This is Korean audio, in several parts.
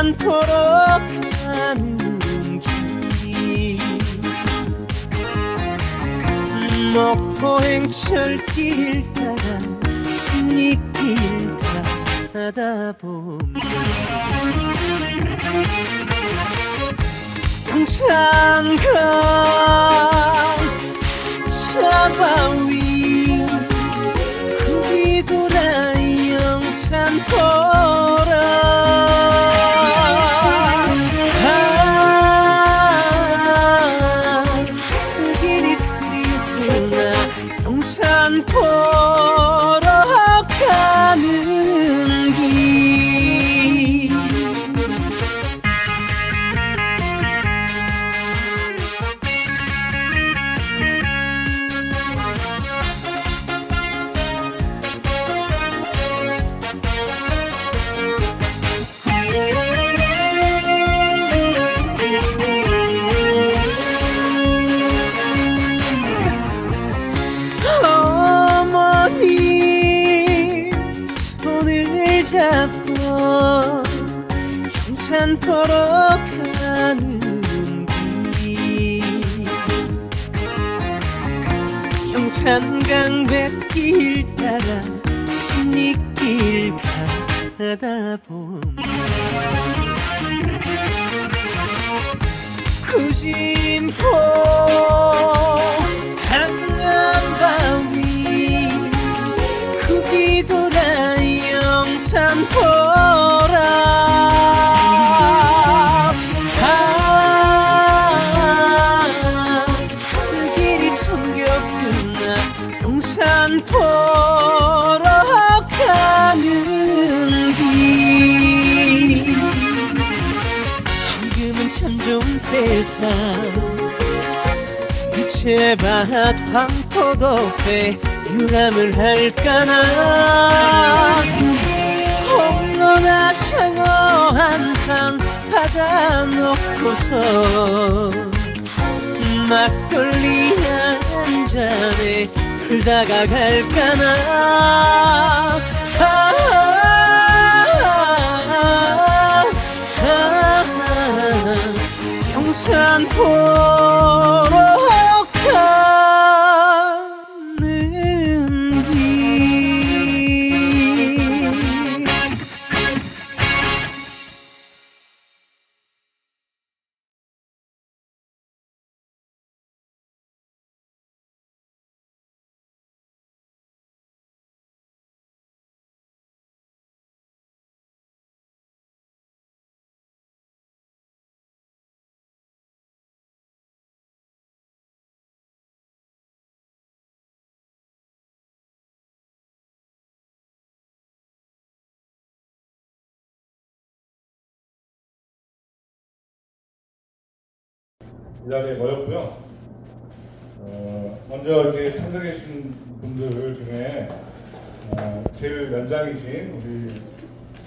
용산포로 가는 길 목포 행철길 따라 신리길 가다 보면 용산강 차바위 구비 돌아 용산포로 그 길이 그리구나 용산포로 가는 길 어머니 손을 잡고 용산포로 가는 길 용산강 뱃길 따라 신리길 가다 보면 구진포 한강바위 구비 돌아 용산포라 그 길이 정겹구나 용산포로 가는 길 지금은 참 좋은 세상 유채밭 황포도배 유람을 할까나 홈로나 장어 한상 받아 놓고서 막걸리 한 잔에 풀다가 갈까나 용산포로 가는 길 이 자리에 모였고요. 먼저 이렇게 참석해 주신 분들 중에 제일 연장이신 우리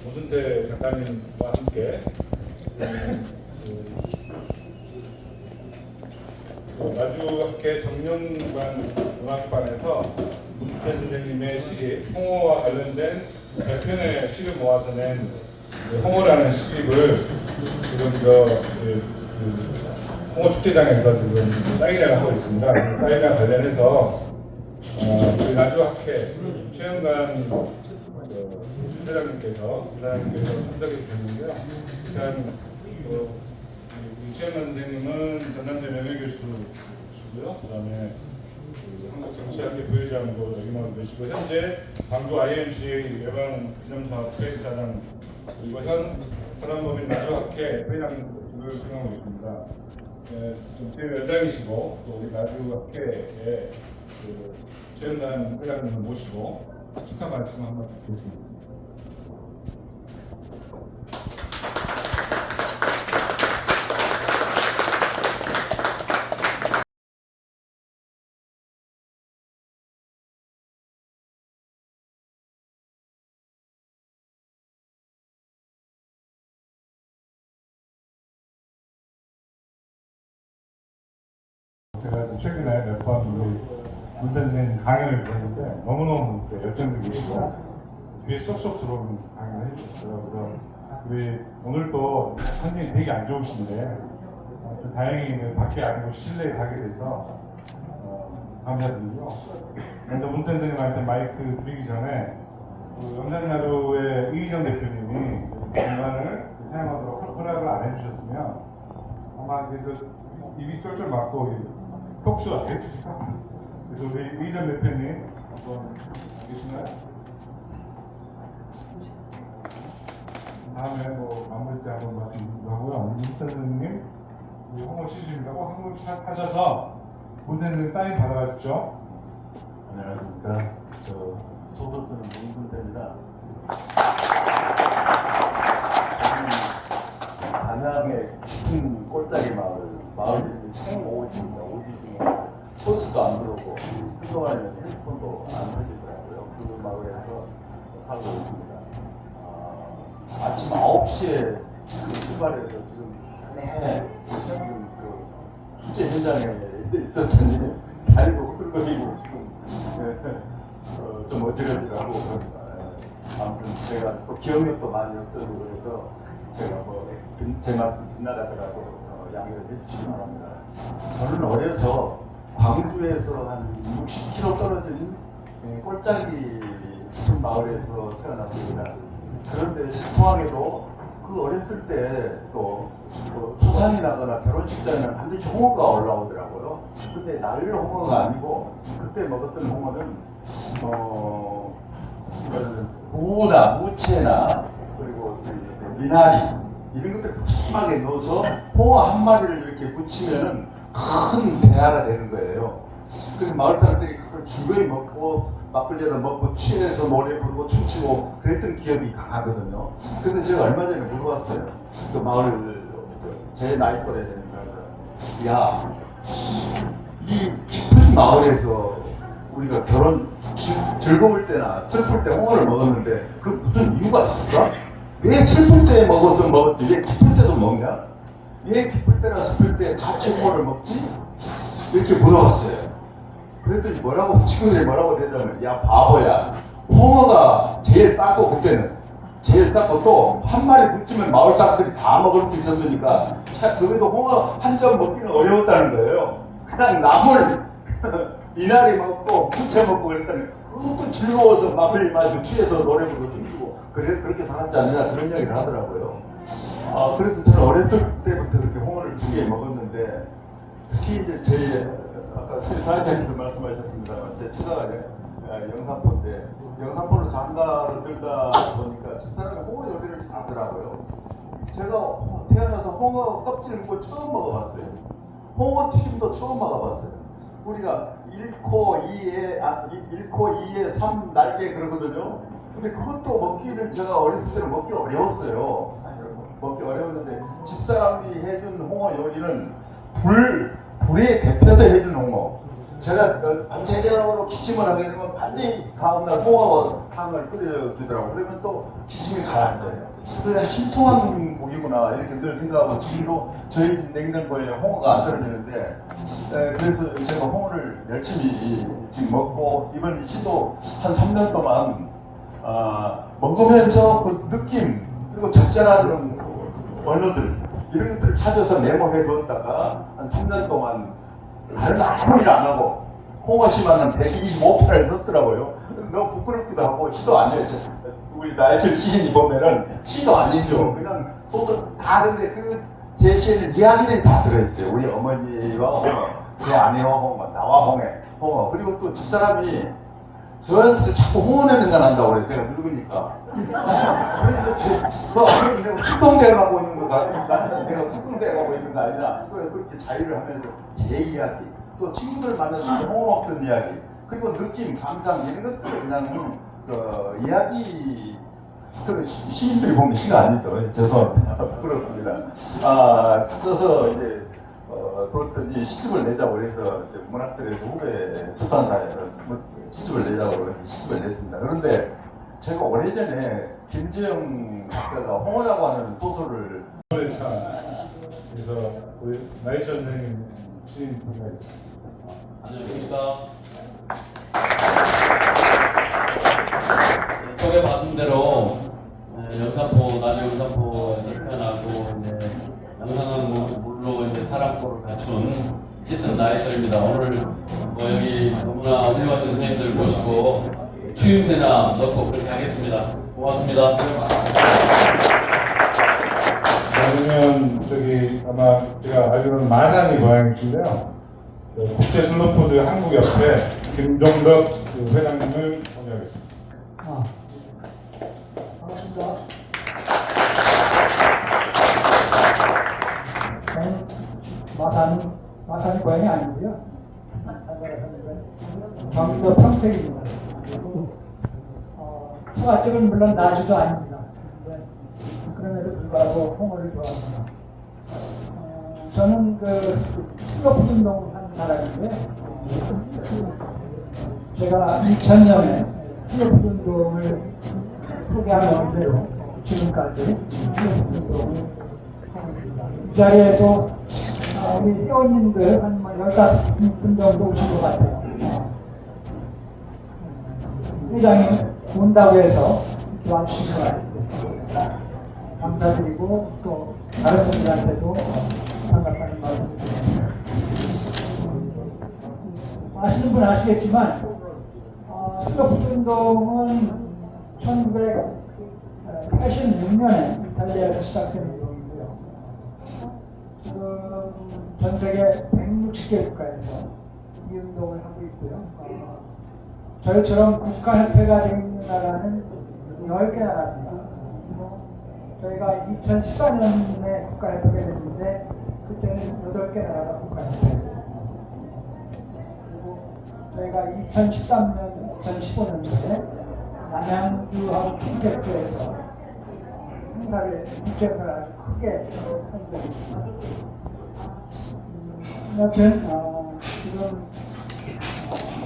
오순태 작가님과 함께 나주학회 정년관 문학반에서 문태 선생님의 시집 홍어와 관련된 100편의 시를 모아서 낸 홍어라는 시집을 지금 홍어 축제장에서 지금 사인회를 하고 있습니다. 사인회와 관련해서 우리 나주학회 최영관 실장님께서 참석해 주셨는데요. 일단 최영관 선생님은 전남대 명예교수시고요. 그다음에 한국정치학회 부회장으로 역임하고 계시고 현재 광주 IMCA 예방기념사업 회의사장 그리고 현 사단법인 나주학회 회장을 수행하고 있습니다. 좀 제일 연장이시고 또 우리 나주학회의 최연단 회장님을 모시고 축하 말씀 한번 드리겠습니다. 제가 최근에 몇 번 우리 문대님 강연을 보는데 너무너무 열정적이시고 귀에 쏙쏙 들어오는 강연을 해주셨어요. 그래서 우리 오늘 또 환경이 되게 안 좋으신데 좀 다행히 밖에 아니고 실내에 가게 돼서 감사드리고요. 먼저 문텐드님한테 마이크 드리기 전에 영상나루의 이희정 대표님이 공간을 사용하도록 허락을 안 해주셨으면 아마 입이 쫄쫄 맞고 톡수가 됐을까. 그래서 우리 이희정 대표님 한번 계신가요? 다음에 뭐 마무리 때 한번 말씀드리고요. 문텐드님 우리 홍보 치즈입니다고 한국 하셔서 문텐드 사인 받아가셨죠? 안녕하십니까. 저 소설가는 문근태입니다. 단양의 깊은 꼴짜기 마을이 생오지입니다. 오지 중에 버스도 안 들어오고 그동안에는 핸드폰도 안 터지더라고요. 그 마을에서 살고 있습니다. 아침 9시에 출발해서 지금 지금 그 축제 현장에 있었더니 다리도 흐들거리고 지금 좀 어지러지라고 그럽니다. 아무튼 제가 또 기억력도 많이 없어지고 그래서 제가 제 말씀 빗나가더라도 양해를 해주시기 바랍니다. 저는 어려서 광주에서 한 60km 떨어진 꼴짜기 깊은 마을에서 태어났습니다. 그런데 신통하게도 그 어렸을 때 또 초상이 나거나 결혼식장에는 반드시 홍어가 올라오더라고요. 근데 날릴 홍어가 아니고 그때 먹었던 홍어는 무나 무채나 그리고 미나리 이런 것들 푸짐하게 넣어서 홍어 한 마리를 이렇게 무치면은 큰 대하가 되는 거예요. 그래서 마을 사람들이 그걸 즐거이 먹고 막걸리를 먹고 취해서 노래 부르고 춤추고 그랬던 기억이 강하거든요. 근데 제가 얼마 전에 물어봤어요. 그 마을 제 나이 또래 되는 사람들, 야, 이 깊은 마을에서 우리가 즐거울 때나 슬플 때 홍어를 먹었는데 그 무슨 이유가 있을까? 왜 슬플 때 먹었지 왜 기쁠 때도 먹냐? 왜 기쁠 때나 슬플 때 같이 홍어를 먹지? 이렇게 물어봤어요. 그랬더니 친구들이 뭐라고 대답하면, 야 바보야, 홍어가 제일 쌌고 그때는 제일 쌌고 또 한 마리 묻히면 마을 사람들이 다 먹을 수 있었으니까 그래도 홍어 한 점 먹기는 어려웠다는 거예요. 그냥 나물 미나리 먹고 부채 먹고 그랬더니 그것도 즐거워서 막걸리 마시고 취해서 노래 부르고 춤추고 그렇게 살았지 않느냐 그런 이야기를 하더라고요. 그래서 저는 어렸을 때부터 그렇게 홍어를 두개 먹었는데 특히 이제 제 아까 사회자님도 말씀하셨습니다만 제 처가가 영산포인데 영산포로 장가를 들다 보니까 집사람이 홍어 요리를 잘하더라고요. 제가 태어나서 홍어 껍질 뭐 처음 먹어봤어요. 홍어 튀김도 처음 먹어봤어요. 우리가 1코 2에 3 날개 그러거든요. 근데 그것도 먹기는 제가 어렸을 때는 먹기 어려웠어요. 먹기 어려웠는데 집사람이 해준 홍어 요리는 불에 데펴서 해준 홍어. 제가 밤새도록 기침을 하게 되면 반드시 다음날 홍어탕을 끓여주더라고요. 그러면 또 기침이 가라앉아요. 그냥 신통한 고기구나 이렇게 늘 생각하고 지금도 저희 냉장고에 홍어가 안 떨어지는데 그래서 제가 홍어를 열심히 지금 먹고 이번 시도 한 3년 동안 먹으면서 그 느낌 그리고 적절한 언어들 이런 것들을 찾아서 메모해 뒀다가 한 3년 동안 다른 아무 일 안 하고 홍어 씨만 125편을 썼더라고요. 너무 부끄럽기도 하고 시도 아니에요. 우리 나혜철 시인이 보면은 시도 아니죠. 그냥 소설 다 하는데 그 제 시에는 이야기들이 다 들어있어요. 우리 어머니와 홍어, 제 아내와 홍어, 나와 홍어 그리고 또 집사람이 저한테 자꾸 홍어 냄새가 난다고 그래요. 내가 늙으니까. 그래서 내가 특동대 가고 있는 거 같으니까 내가 특동대 가고 있는 거 아니라 그렇게 자유를 하면서 제 이야기 또 친구들 만나서 홍어 먹던 이야기 그리고 느낌, 감상 이런 것들을 그냥 이야기 그 시인들이 보면 시가 아니죠. 죄송합니다. 부끄럽습니다. 써서 이제 그랬더니 시집을 내자고 그래서 문학들의 후배 출판사에서 시집을 내자고 그래서 시집을 냈습니다. 그런데 제가 오래전에 김지영 작가가 홍어라고 하는 소설을 그래서 우리 나혜철 선생님 시인 부탁드립니다. 안녕하십니까. 소개받은 대로 울산포, 낮에 울산포에서 태어나고 이제 영상항공물로 이제 사랑포를 갖춘 씻은 나이설입니다. 오늘 뭐 여기 너무나 훌륭하신 선생님들 모시고 추임새나 넣고 그렇게 하겠습니다. 고맙습니다. 그러면 저기 아마 제가 알기로는 마산이 고향이신데요. 국제 슬로푸드 한국협회 김종덕 그 회장님을 소개하겠습니다. 반갑습니다. 저는 마산이 고향이 아니고요. 경기도 평택입니다. 처가집은 물론 나주도 아닙니다. 그럼에도 불구하고 홍어를 좋아합니다. 저는 슬로푸드 운동을 하는 사람인데 제가 2000년에 슬로푸드 운동을 소개하는 원대로 지금까지 슬로푸드 운동을 하고 있습니다. 이 자리에도 우리 회원님들 한 15분 정도 오신 것 같아요. 회장이 온다고 해서 와주신 것 같아요. 감사드리고 또 다른 분들한테도 반갑다는 말씀 드립니다. 아시는 분 아시겠지만 슬로푸드 운동은 1986년에 이탈리아에서 시작된 운동이고요. 지금 전 세계 160개 국가에서 이 운동을 하고 있고요. 저희처럼 국가협회가 되어 있는 나라는 10개 나라입니다. 저희가 2014년에 국가협회가 됐는데 그때는 8개 나라가 국가협회였습니다. 그리고 저희가 2013년, 2015년도에 남양주하고 킨텍트에서 행사를, 국제행사를 아주 크게 한 적이 있습니다. 여튼 지금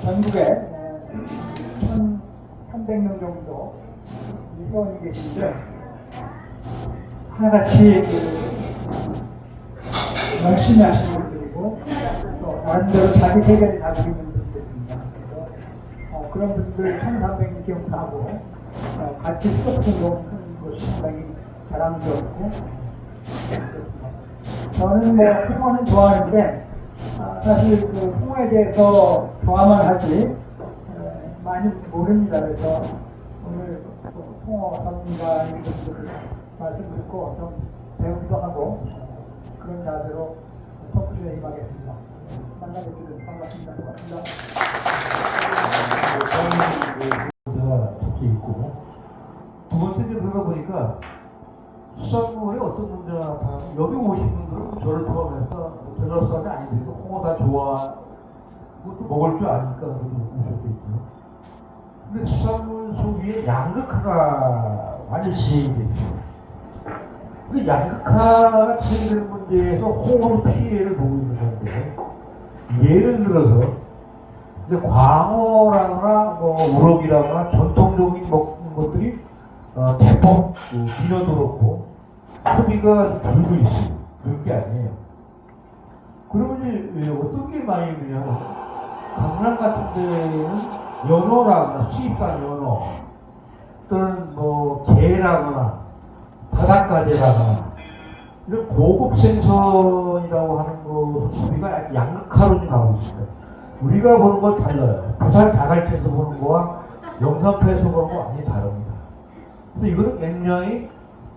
전국에 1,300명 정도 회원이 계신데 하나같이 열심히 하시는 분들이고 또 나름대로 자기 세계를 가지고 있는 분들입니다. 그래서 그런 분들 1,300명 하고 같이 슬로푸드 운동하는 것이 상당히 자랑스럽고 저는 홍어는 좋아하는데 사실 홍어에 대해서 좋아만 하지 많이 모릅니다. 그래서 오늘 홍어 전문가인 분들을 말씀 듣고 좀 배우기도 하고 그런 자세로 토크쇼에 임하겠습니다. 만나게 되셔서 반갑습니다. 고맙습니다. 특히 있고 두 번째 그러다 보니까 수산물에 어떤 문제가 나타나면 여기 오신 분들은 저를 포함해서 제가 수산이 아닌데도 홍어 다 좋아하고 또 먹을 줄 아니까 오셨겠죠. 근데 수산물 소비에 양극화가 완전히 되죠. 근데 양극화가 생기는 문제에서 홍어로 피해를 보고 있는 건데 예를 들어서 이제 광어라거나 우럭이라거나 전통적인 먹는 것들이 대폭 비녀도 그렇고 소비가 줄고 있어요. 그런 게 아니에요. 그러면 이제 어떤 게 많이 있느냐면 강남 같은 데는 연어라거나 수입산 연어 또는 게라거나 바닷가재라거나 이런 고급 생선이라고 하는 거 소비가 양극화로 좀 가고 있습니다. 우리가 보는 건 달라요. 부산 자갈치에서 보는 거와 영산포에서 보는 거 완전히 다릅니다. 그래서 이거는 굉장히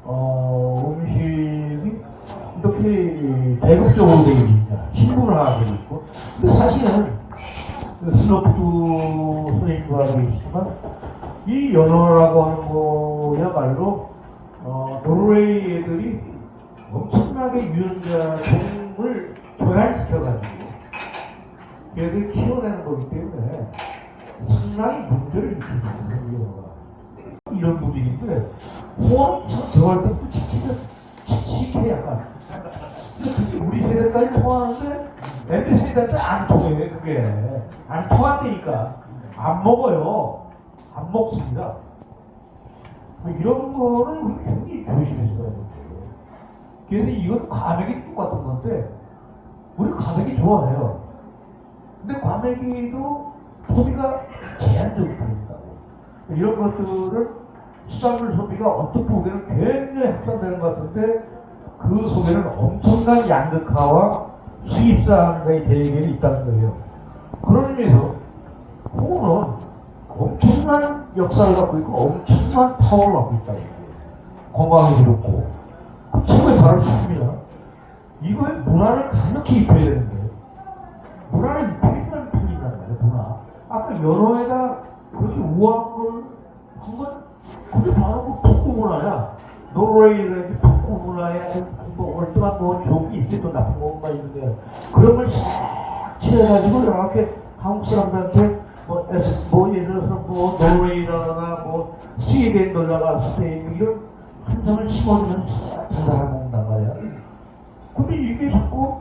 음식이 이렇게 계급적으로 되어 있냐, 신분화가 되어 있고, 근데 사실은 슬로푸드 선생님과 계시지만 이 연어라고 하는 거야말로 노르웨이 애들이 엄청나게 유전자 종을 교란시켜가지고 얘들 키워내는 거기 때문에 상당히 문제를 일으키는 이런 분위기인데 홍어는 저할 때 칙칙해 약간. 근데 그게 우리 세대까지 통하는데 MZ 세대한테 안 통해. 그게 안 통한다니까 안 먹어요. 안 먹습니다. 이런 거는 우리 굉장히 조심했어야 돼요. 그래서 이건 과메기 똑같은 건데 우리 과메기 좋아해요. 근데 과메기도 소비가 제한적이니까 이런 것들을 수산물 소비가 어떻게 보기에는 굉장히 확산되는 것 같은데 그 속에는 엄청난 양극화와 수입산의 대결이 있다는 거예요. 그런 의미에서 홍어는 엄청난 역사를 갖고 있고 엄청난 파워를 갖고 있다는 거예요. 건강에 좋고 그 최고의 바로 식품이야. 이거에 문화를 강력히 입혀야 되는데 문화를 입히는 편이란 말이에요. 문화. 아까 연어에다 그렇게 우아한 걸 한번 그게 바로 그 북구 문화야. 노르웨이라는 북구 문화에 뭐 월등한 뭐 좋은 게 있을 또 나쁜 것만 있는데 그런 걸 싹 칠해가지고 이렇게 한국 사람들한테 뭐 예를 들어서 뭐 노르웨이라나 뭐 스웨덴 놀라가 스페인 이런 한정을 심어주면 잘 살아먹는단 말이야. 근데 이게 자꾸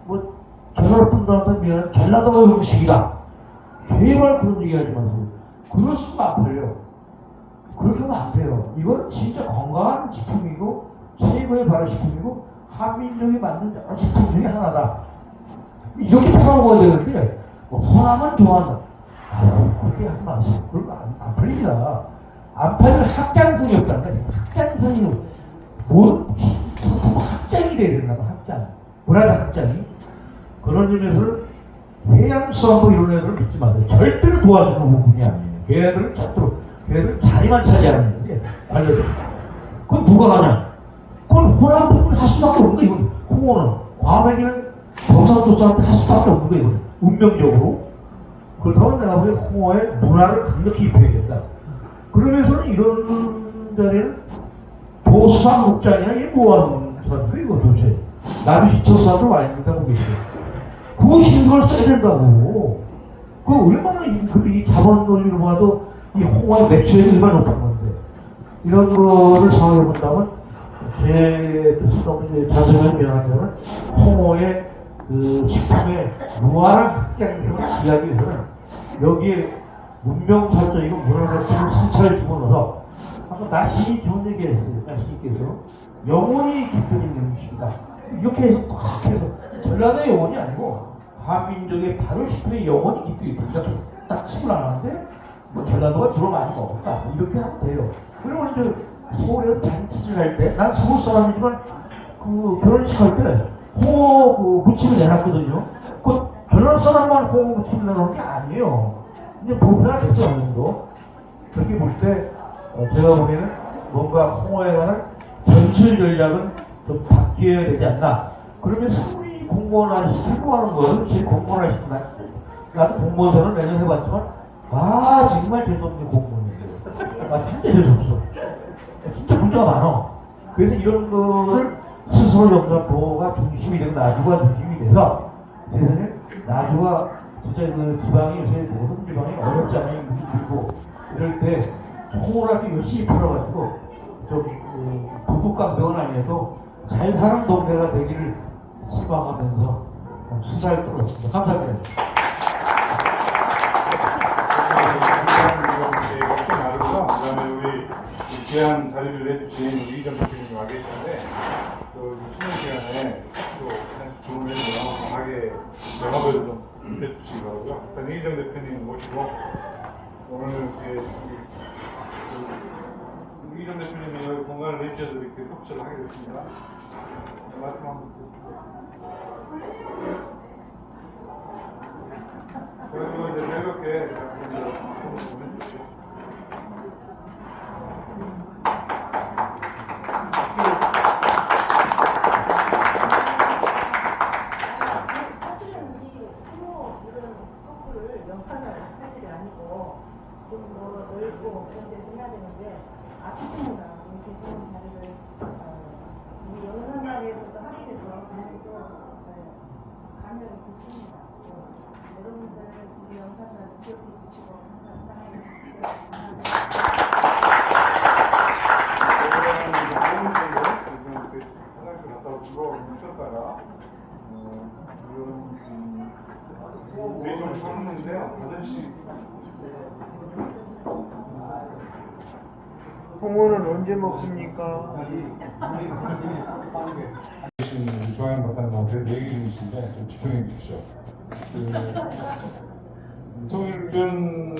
뭐 전라도 분들한테 미안 전라도 음식이다. 제발 그런 얘기 하지 마세요. 그럴 수가 안 팔려. 그렇게 하면 안 돼요. 이건 진짜 건강한 식품이고 최고의 발효식품이고 한민족이 만든 여러 식품 중에 하나다. 이렇게 팔아먹어야 되는데 뭐 호남은 좋아한다. 그렇게 하지 마세요. 그러면 안 팔립니다. 안 팔면 확장성이 없다는 거야. 확장성이 뭐 확장이 돼야 된다고 확장. 문화적 확장이. 그런 점에서는 해양수산부 이런 애들을 믿지 마세요. 절대로 도와주는 부분이 아니에요. 걔네들은 절대로 걔네들은 자리만 차지하는 건데 알려줘. 그건 누가 가냐? 그건 호남 분들이 할 수밖에 없는 거야. 이건 홍어는 과메기는 경상도 사람한테 할 수밖에 없는 거야. 이건 운명적으로. 그렇다면 내가 보기엔 홍어의 문화를 강력히 입혀야 된다. 그러면서는 이런 자리는 도수산목장이나 이게 뭐하는 사람들이 이거 도대체 나도 시청사도 많이 된다고 계세요. 그 신경을 써야 된다고. 그 얼마나 이 자본론리로 봐도 이 홍어의 매출액이 얼마나 높은 건데 이런 거를 생각해 본다면 제 뜻으로 이제 자세히 변하면 홍어의 그 식품의 무한한 확장성을 지하기 위해서는 여기에 문명 발전이고 문화 발전을 성찰을 집어넣어서 아까 나신이 좋은 얘기했어요. 나신께서 영혼이 깃들어 있는 음식이다. 이렇게 해서 딱 해서 전라도의 영혼이 아니고 한민족의 발효식품의 영혼이 깃들어 있다. 딱 치고 나가는데 뭐 전라도가 주로 많이 먹었다. 이렇게 하면 돼요. 그리고 이제 서울에서 잔치를 할 때 난 서울 사람이지만 그 결혼식 할 때 홍어 그 무침을 내놨거든요. 그 전라도 사람만 홍어 무침을 내놓은 게 아니에요. 이제 보편화 됐어요. 어느 정도. 그렇게 볼 때 제가 보기에는 뭔가 홍어에 관한 전술 전략은 좀 바뀌어야 되지 않나. 그러면 우리 공무원 아저씨 공부하는 거예요. 제 공무원 아저씨 나도 공무원생을 매년 해봤지만 정말 재수없는 공무원이에요. 진짜 재수없어. 진짜 문제가 많아. 그래서 이런 거를 스스로 영상보호가 중심이 되고 나주가 중심이 돼서 세상에 나주가 진짜 그 지방이 요새 모든 지방이 어렵잖아요. 물이 들고 이럴 때 홍어라도 열심히 풀어가지고 좀 북극강병은 아니어도 잘 사는 동네가 되기를 희망하면서 수사를 떨었습니다. 감사합니다. 그다음에 우리 귀한 자리를 내주신 이희정 대표님이 와 계시는데 그 쉬는 시간에 또 주문을 해서 강하게 영업을 좀 해주시기 바라고요. 일단 이희정 대표님 모시고 오늘 이희정 대표님이 여기 공간을 내주셔서 이렇게 속초를 하게 됐습니다. 말씀 한번 그리고 이제 즐겁게 보내주십시오. 좀더 넓고 그런 데서 해야 되는데 아쉽습니다. 이렇게 좋은 자리를 우리 영상관에서도 하게 돼서 그래도 감회가 깊습니다. 여러분들 우리 영상관 기억해 주시고 항상 사랑해 화장실 갔다 오시고 쉬었다가 이런 매점 사는데요. 8시 홍어는 언제 먹습니까? 좋아하는 것같다는 그래도 얘기 중이신데 좀 집중해 주십시오. 송일준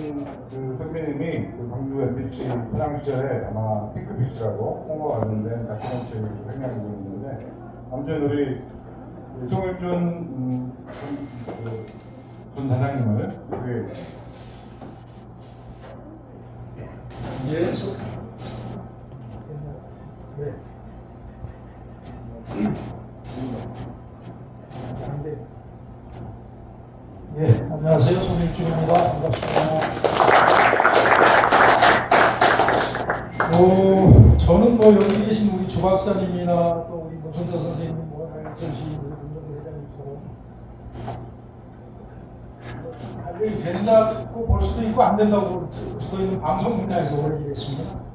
그 선배님이 그 광주 MBC 현황 시절에 아마 핑크빛이라고 홍보가 관련된 다큐멘터리를 생각하고 있는데 아무튼 우리 송일준 전 사장님을 그 예, 예, 안녕하세요. 손일준입니다. 반갑습니다. 저는 뭐 여기 계신 우리 주 박사님이나 또 우리 문선태 선생님, 뭐 나일전 씨, 우리 문정대 회장님처럼 관련이 된다고 볼 수도 있고 안 된다고 볼 수도 있는 방송 분야에서 오래 일했습니다.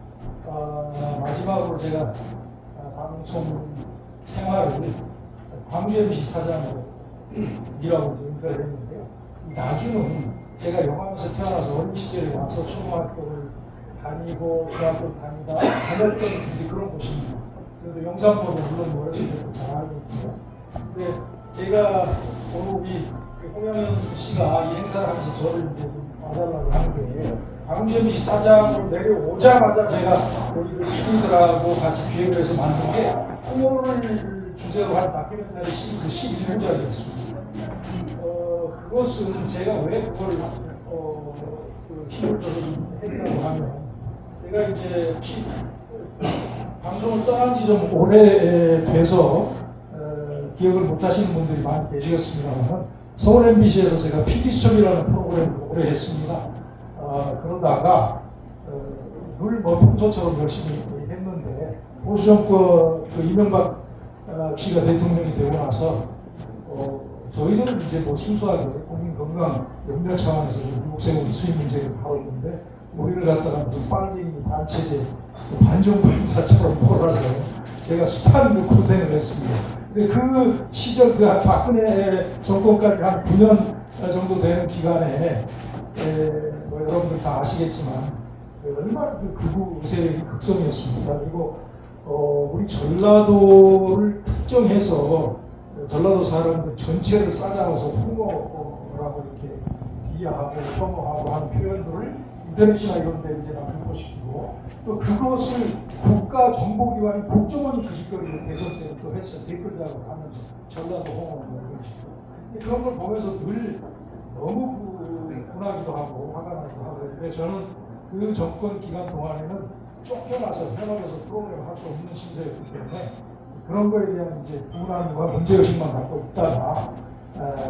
마지막으로 제가 방송 생활을 광주 MBC 사장으로 일하고 은퇴를 했는데요. 나중은 제가 영암에서 태어나서 어린 시절에 와서 초등학교를 다니고 중학교를 다녔던 이제 그런 곳입니다. 그래도 영산포도 물론 어렸을 때부터 잘 알고 있고요. 근데 제가 오늘 우리 홍영현 씨가 이 행사를 하면서 저를 이제 좀 와달라고 하는 게 광주 MBC 사장으로 내려오자마자 제가 우리 PD들하고 같이 기획을 해서 만든 게 홍어를 주제로 한 다큐멘터리 시리즈 11호짜리였습니다. 그것은 제가 왜 그걸 그 힘을 줘서 했다고 하면 제가 이제 방송을 떠난 지 좀 오래돼서 기억을 못 하시는 분들이 많이 계시겠습니다만 서울 MBC에서 제가 PD 수첩이라는 프로그램을 오래 했습니다. 그러다가 늘 뭐 평소처럼 열심히 했는데 보수 정권 그 이명박 씨가 대통령이 되고 나서 저희들은 이제 뭐 순수하게 국민 건강 염려 차원에서 미국 세금 수입 문제를 하고 있는데 우리를 갖다가 무슨 빨갱이 단체제 반정부 행사처럼 몰아서 제가 숱한 그 고생을 했습니다. 근데 그 시절 그 박근혜 정권까지 한 9년 정도 되는 기간에 뭐 여러분들 다 아시겠지만 얼마나 그 극우 세력이 극성이었습니다. 그리고 우리 전라도를 특정해서 전라도 사람들 전체를 싸잡아서 홍어라고 이렇게 비하하고 혐오하고 하는 표현들을 인터넷이나 이런 데 이제 다 불포시키고 또 그것을 국가정보기관이 국정원이 그 짓거리를 대선 때는 또 했어요. 댓글 작업을 하면서 전라도 홍어 이런 식으로. 그런 걸 보면서 늘 너무 분하기도 하고 화가 나기도 하고 그런데 저는 그 정권 기간 동안에는 쫓겨나서 현업에서 프로그램을 할 수 없는 신세였기 때문에 그런 거에 대한 이제 불안과 문제의식만 갖고 있다가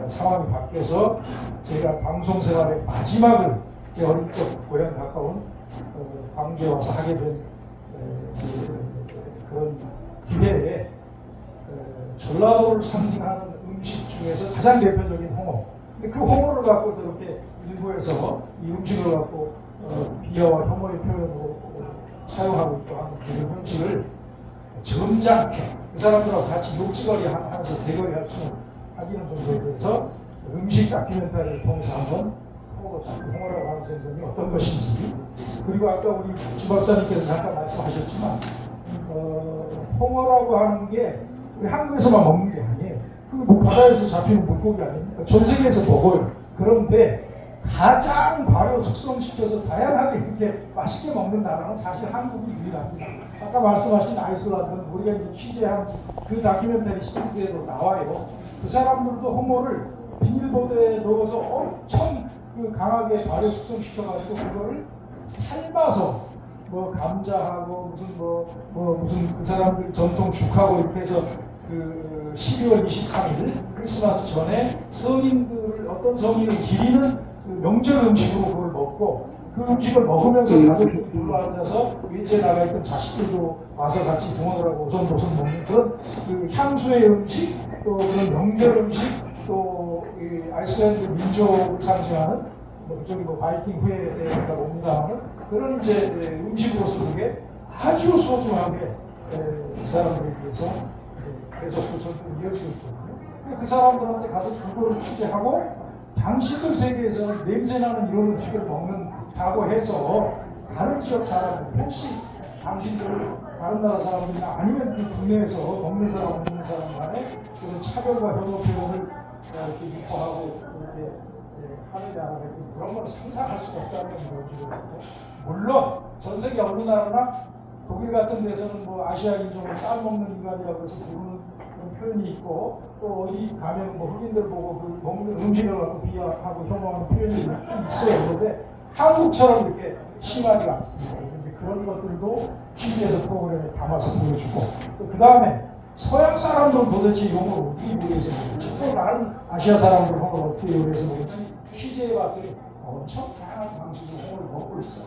상황이 바뀌어서 제가 방송 생활의 마지막을 제 어릴 적 고향 가까운 광주에 와서 하게 된 그런 기회에 전라도를 상징하는 음식 중에서 가장 대표적인 홍어. 근데 그 홍어를 갖고 저렇게 일부에서 이 음식을 갖고 비하와 혐오의 표현으로 사용하고 있고 하는 그런 음식을 점잖게 그 사람들하고 같이 욕지거리 하면서 대거리 할 수 하기는 정도에 대해서 음식 다큐멘터리를 통해서 한번 홍어라고 하는 생선이 어떤 것인지 그리고 아까 우리 주 박사님께서 잠깐 말씀하셨지만 홍어라고 하는 게 우리 한국에서만 먹는 게 아니에요. 그게 뭐 바다에서 잡히는 물고기 아닙니까? 전 세계에서 먹어요. 그런데 가장 발효 숙성시켜서 다양하게 이렇게 맛있게 먹는 나라는 사실 한국이 유일합니다. 아까 말씀하신 아이슬란드는 우리가 이제 취재한 그 다큐멘터리 시리즈에도 나와요. 그 사람들도 홍어를 비닐보드에 넣어서 엄청 강하게 발효 숙성시켜가지고 그거를 삶아서 뭐 감자하고 무슨 그 사람들 전통 죽하고 이렇게 해서 그 12월 23일 크리스마스 전에 성인들을 어떤 성인을 기리는 그 명절 음식으로 그걸 먹고 그 음식을 먹으면서 가족들이 둘러앉아서 위치에 나가 있던 자식들도 와서 같이 부모들하고 오손도손 먹는 그런 그 향수의 음식 또 그런 명절 음식 또 이 아이슬란드 민족을 상징하는 뭐 그쪽이 뭐 바이킹 후예가 옵니다하는 그런 이제 음식으로서 그게 아주 소중하게 그 사람들에 비해서 계속 그 전통이 이어지고 있거든요. 그 사람들한테 가서 그거를 취재하고 당신들 세계에서 냄새나는 이런 음식을 먹는다고 해서 다른 지역 사람들 혹시 당신들 다른 나라 사람들이나 아니면 그 국내에서 먹는 사람 없는 사람 간에 그런 차별과 혐오 표현을 이렇게 유포하고 이렇게 하느냐 그런 건 상상할 수가 없다는 거죠. 물론 전 세계 어느 나라나 독일 같은 데서는 뭐 아시아 인종을 쌀 먹는 인간이라고 해서 부르는 그런 표현이 있고 또 어디 가면 뭐 흑인들 보고 그 먹는 음식을 갖고 비하하고 혐오하는 표현이 있어요. 그런데 한국처럼 이렇게 심하지가 않습니다. 근데 그런 것들도 취재해서 프로그램에 담아서 보여주고 그 다음에 서양 사람들은 도대체 이런 걸 어떻게 요리해서 먹는지 또 다른 아시아 사람들은 이런 걸 어떻게 요리해서 먹는지 취재해봤더니 엄청 다양한 방식으로 홍어를 먹고 있어요.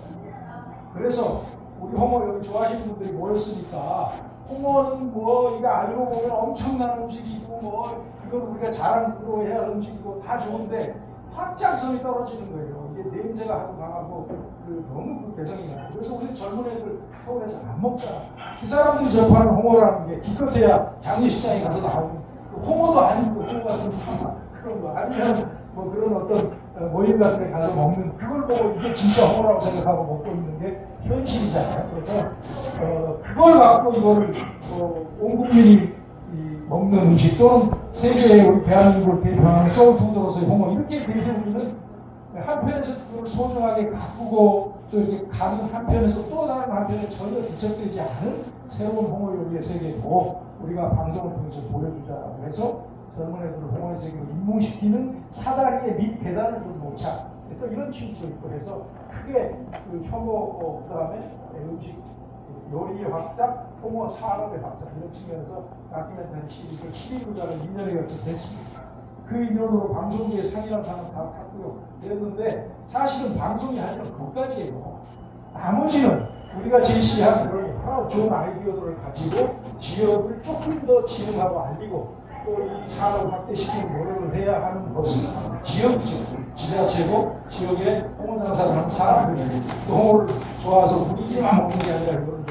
그래서 우리 홍어 여기 좋아하시는 분들이 모였으니까 홍어는 뭐 이거 알고 보면 엄청난 음식이고 뭐 이건 우리가 자랑스러워해야 할 음식이고 다 좋은데 확장성이 떨어지는 거예요. 이게 냄새가 하도 강하고 너무 그 개성이 나요. 그래서 우리 젊은 애들 서울에서 안 먹잖아. 그 사람들이 접하는 홍어라는 게 기껏해야 장례식장에 가서 나오는 홍어도 아니고 홍어 같은 사막 그런 거 아니면 뭐 그런 어떤 모임 같은 데 가서 먹는 그걸 보고 이게 진짜 홍어라고 생각하고 먹고 있는 게 현실이잖아요. 그래서 그걸 갖고 이거를 온 국민이 먹는 음식 또는 세계에 우리 대한민국을 대표하는 소울푸드로서의 홍어 이렇게 대해서 우리는 한편에서 그걸 소중하게 가꾸고 또 이렇게 가는 한편에서 또 다른 한편에 전혀 뒤척되지 않은 새로운 홍어 요리의 세계도 우리가 방송을 통해서 보여주자라고 해서 젊은 애들을 홍어의 세계로 입문시키는 사다리의 밑 계단을 좀 놓자. 또 이런 취지도 있고 해서 크게 그 혐오 그다음에 음식 요리의 확장, 홍어 산업의 확장 이런 측면에서 다큐멘터리 시리즈를 12부작을 2년에 걸쳐서 했습니다. 그 인연으로 방송계의 상이란 상을 다 탔고요. 그랬는데 사실은 방송이 아니라 그것까지예요. 나머지는 우리가 제시한 그런 여러 좋은 아이디어들을 가지고 지역을 조금 더 진흥하고 알리고 또 이 산업을 확대시키는 노력을 해야 하는 것은 지역이죠. 지자체고 지역에 홍어 장사를 하는 사람들이 또 홍어를 좋아서 우리끼리만 먹는 게 아니라 이걸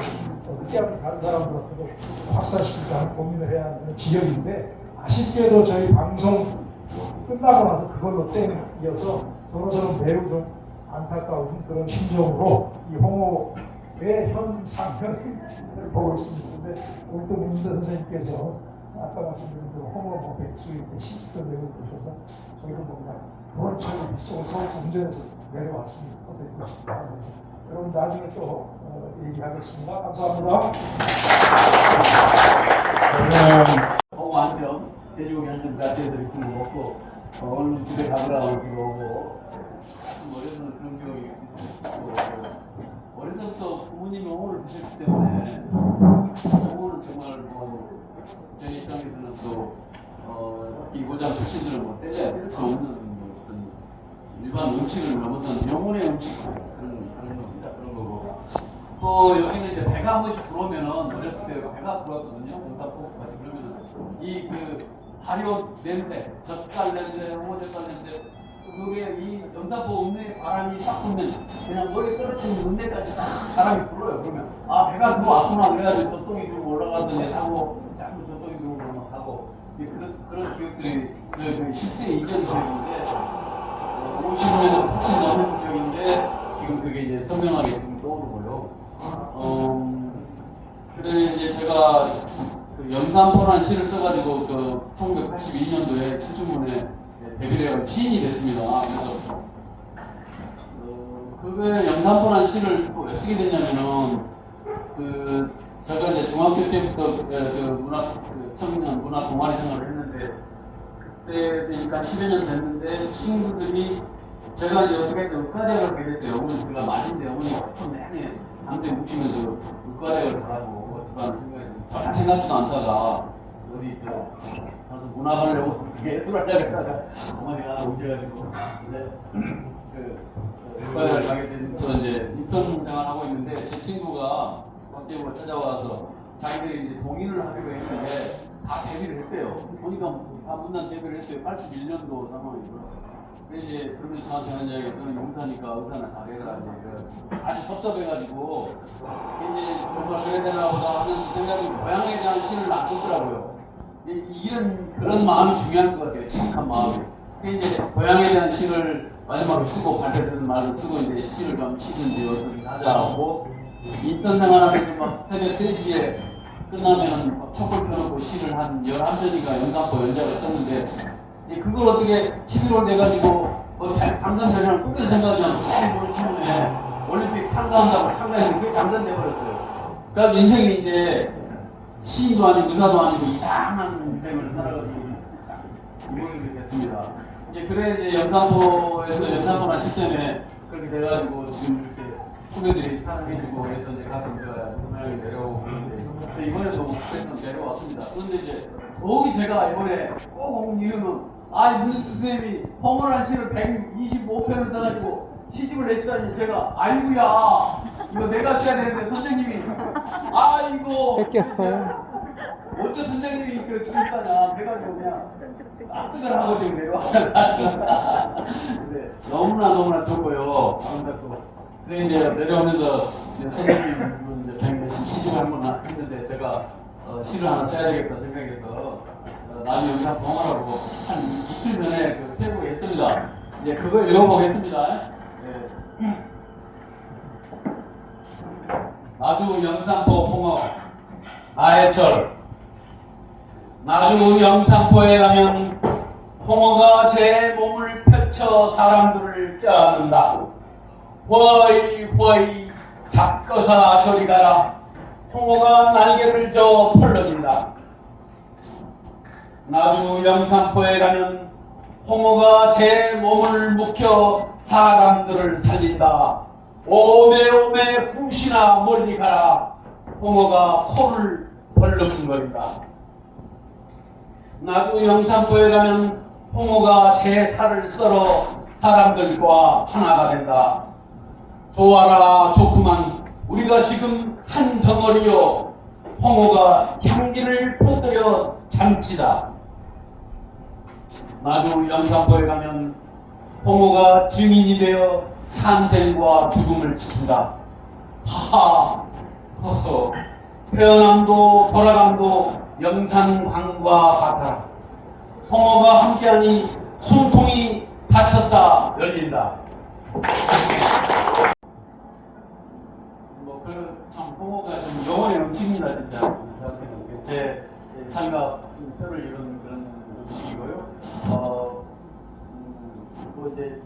느끼하는 다른 사람들한테도 확산시키자 하는 고민을 해야 하는 지역인데 아쉽게도 저희 방송 끝나고 나서 그걸로 땡이어서 저로서는 매우 좀 안타까운 그런 심정으로 이 홍어의 현 상현을 보고 있습니다. 근데 우리 또 문인대 선생님께서 아까 말씀드린 대로 홍어 뭐 백수 이렇게 시집도 내고 그러셔서 저희도 뭔가 그런 처리 서울서 운전해서 내려왔습니다. 여러분 나중에 또 얘기하겠습니다. 감사합니다. 홍어 한 점, 돼지고기 한 점 같이 해서 이렇게 먹고 얼른 집에 가보라고 그러고 어려서는 그런 기억이 있고 어릴 때부터 부모님이 홍어를 드셨기 때문에 홍어는 정말 뭐 저희 입장에서는 또 이 고장 출신들은 뭐 뗄래야 뗄 수 없는 어떤 일반 음식을 넘어선 영혼의 음식 그런 겁니다. 그런 거고 또 여기는 이제 배가 한 번씩 들어오면은 어렸을 때 배가 들어왔거든요. 용사포 같이 그러면은 이 그 발효 냄새, 젓갈 냄새, 홍어 젓갈 냄새 그게 이 연사포 읍내에 바람이 싹 불면 그냥 머리에 떨어지는 읍내까지 싹 바람이 불어요. 그러면 아 배가 들어왔구나 그래가지고 젖동이 들고 올라가더니 사고 자꾸 젖동이 들고 막 하고 그런 기억들이 그 10세 이전 기억인데 50년에도 훨씬 넘는 기억인데 지금 그게 이제 선명하게 지금 떠오르고요. 그래 이제 제가 그 영산포라는 시를 써가지고 그 1982년도에 칠중문에 데뷔를 시인이 됐습니다. 그래서 그거에 영산포라는 시를 왜 쓰게 됐냐면은 그 제가 이제 중학교 때부터 그 청년 문화 동아리 생활을 했는데 그때 되니까 10여 년 됐는데 친구들이 제가 이제 어떻게 의과대학을 가게 됐어요. 어머니가 맞은데 어머니가 좀 내내 당대 뭉치면서 의과대학을 가라고 전혀 생각지도 않다가 어디 가서 문학하려고 그게 술하려고 했다가 어머니가 오셔가지고 그 의과대학을 가게 돼서 이제 인턴 생활하고 있는데 제 친구가 박재부가 찾아와서 자기들이 이제 동의를 하기로 했는데 다 데뷔를 했대요. 보니까 다 문단 데뷔를 했어요. 81년도 상황이고요. 이제 그러면서 저한테 하는 이야기가 너는 용사니까 의사나 다 해라. 아주 섭섭해가지고 이제 정말 그래야 되나 보다 하면서 생각이 고향에 대한 시를 안 썼더라고요. 이런 그런 마음이 중요한 것 같아요. 지극한 마음이. 이제 고향에 대한 시를 마지막으로 쓰고 발표되는 말을 쓰고 이제 시를 좀 시든지 어떻게 하자고 인턴 생활하면서 막 새벽 3시에 끝나면은 촛불 펴놓고 시를 한 11편인가 영상포 연작을 썼는데 그걸 어떻게 11월 돼가지고 당선되면 꿈에서 생각하면 제일 머리 치는데 올림픽 참가한다고 참가했는데 그게 당선돼버렸어요. 그러니까 인생이 이제 시인도 아니고 의사도 아니고 이상한 인생을 살아가지고 이렇게 됐습니다. 이제 그래 이제 영산포에서 영산포나 시스템에 그렇게 돼가지고 지금 이렇게 후배들이 사랑해주고 해서 이제 가끔 제가 고향에 내려오고 그런데 이번에도 그래서 내려왔습니다. 그런데 이제 더욱이 제가 이번에 꼭 온 이유는 문수 선생님이 허물한 시를 125편을 써가지고 시집을 내시다니 제가 아이고야 이거 내가 써야 되는데 선생님이 이거 뺏겼어요. 어째 선생님이 그 쓰시다냐 해가지고 그냥 납득을 하고 지금 내려왔잖아. 근데 너무나 좋고요. 아름답고. 그래 이제 내려오면서 이제 선생님 이제 시집을 한번 했는데 제가 시를 하나 써야 되겠다 생각해서 나중에 여기 한번 봉하라고 한 이틀 전에 그 페이북에 했습니다. 이제 그걸 읽어보겠습니다. 네. 나주 영산포 홍어 나해철. 나주 영산포에 가면 홍어가 제 몸을 펼쳐 사람들을 껴안는다. 허이 잡거사 저리 가라. 홍어가 날개를 저 펄럭인다. 나주 영산포에 가면 홍어가 제 몸을 묵혀 사람들을 달린다. 오메오메 굿이나 멀리 가라. 홍어가 코를 벌렁거린다. 나주 영산포에 가면 홍어가 제 살을 썰어 사람들과 하나가 된다. 좋아라 좋구만 우리가 지금 한 덩어리요. 홍어가 향기를 퍼뜨려 잔치다. 나주 영산포에 가면 홍어가 증인이 되어 산생과 죽음을 지킨다. 하하 허허 태어남도 돌아감도 영산광과 같아라. 홍어가 함께하니 숨통이 닫혔다 열린다. 참 홍어가 좀 영혼의 음식입니다 진짜. 제 삶과 표를 이룬 그런 음식이고요. 뭐 이제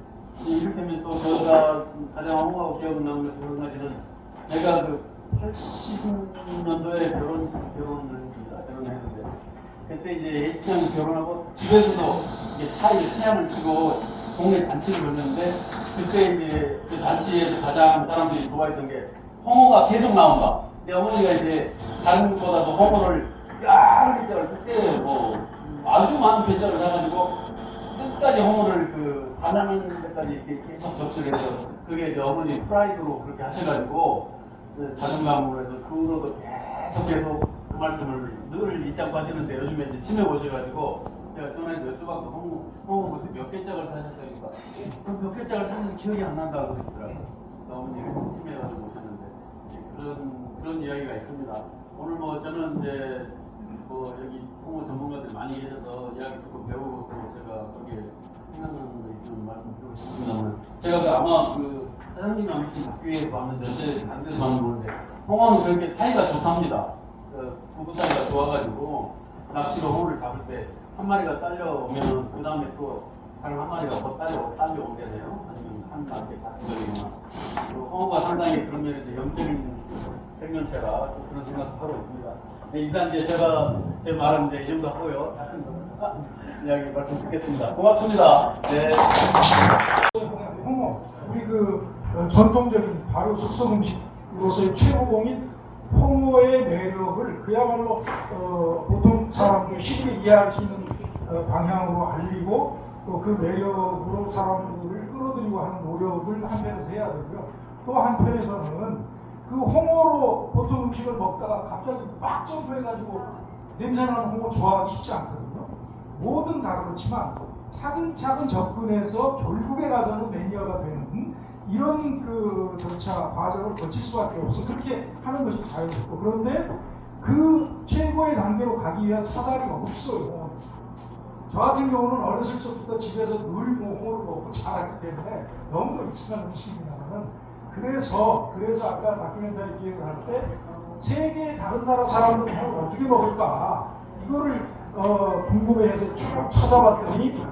이를테면 또 제가 가장 홍어하고 기억 남는 그런 가지는 제가 그 80년도에 결혼했는데 그때 이제 예식장에서 결혼하고 집에서도 이제 차양을 치고 동네 잔치를 벌였는데 그때 이제 그 잔치에서 가장 사람들이 좋아했던 게 홍어가 계속 나온다. 내 어머니가 이제 다른 것보다도 홍어를 여러 개짜를 그때 뭐 아주 많은 개짜를 사가지고 끝까지 홍어를 그 반하는 데까지 이렇게 계속 접수를 해서 그게 이제 어머니 프라이드로 그렇게 하셔가지고 자존감으로 해서 그 후로도 계속 그 말씀을 늘 잊지 않고 하시는데 요즘에 이제 치매 오셔가지고 제가 전화해서 여쭤봤고 홍어 그때 몇 개짝을 사셨으니까 그럼 몇 개짝을 샀는지 기억이 안 난다고 그러시더라고요. 어머니가 치매가지고 오셨는데 그런 이야기가 있습니다. 오늘 뭐 저는 이제 뭐 여기 홍어 전문가들 많이 계셔서 이야기 듣고 배우고 제가 거기에 생각나는 거 있으면 말씀드리고 싶습니다만 제가 그 아마 그 사장님이랑 미팅 받기 위해서 왔는데 어제 안 돼서 왔는데 홍어는 그렇게 사이가 좋답니다. 부부 사이가 좋아가지고 낚시로 홍어를 잡을 때 한 마리가 딸려오면 그 다음에 또 다른 한 마리가 더 딸려오겠네요. 아니면 한 마리 같이 걸리거나 홍어가 상당히 그런 면에서 영적인 생명체라 그런 생각도 하고 있습니다. 네, 일단 이제 제가 제 말은 이제 이 정도 하고요. 이야기 말씀 듣겠습니다. 고맙습니다. 네. 홍어, 우리 그 전통적인 바로 숙성 음식으로서의 최고봉인 홍어의 매력을 그야말로 보통 사람들이 쉽게 이해할 수 있는 방향으로 알리고 또 그 매력으로 사람들을 끌어들이고 하는 노력을 한편에서 해야 되고요. 또 한편에서는 그 홍어로 보통 음식을 먹다가 갑자기 막 점프해가지고 냄새나는 홍어 좋아하기 쉽지 않거든요. 뭐든 다 그렇지만 차근차근 접근해서 결국에 가서는 매니아가 되는 이런 그 절차 과정을 거칠 수밖에 없어. 그렇게 하는 것이 자연스럽고 그런데 그 최고의 단계로 가기 위한 사다리가 없어요. 저 같은 경우는 어렸을 적부터 집에서 늘 홍어를 먹고 자랐기 때문에 너무도 익숙한 음식입니다만은 그래서 아까 다큐멘터리 기획을 할 때 세계 다른 나라 사람들은 홍어를 어떻게 먹을까 이거를 궁금해해서 쭉 찾아봤더니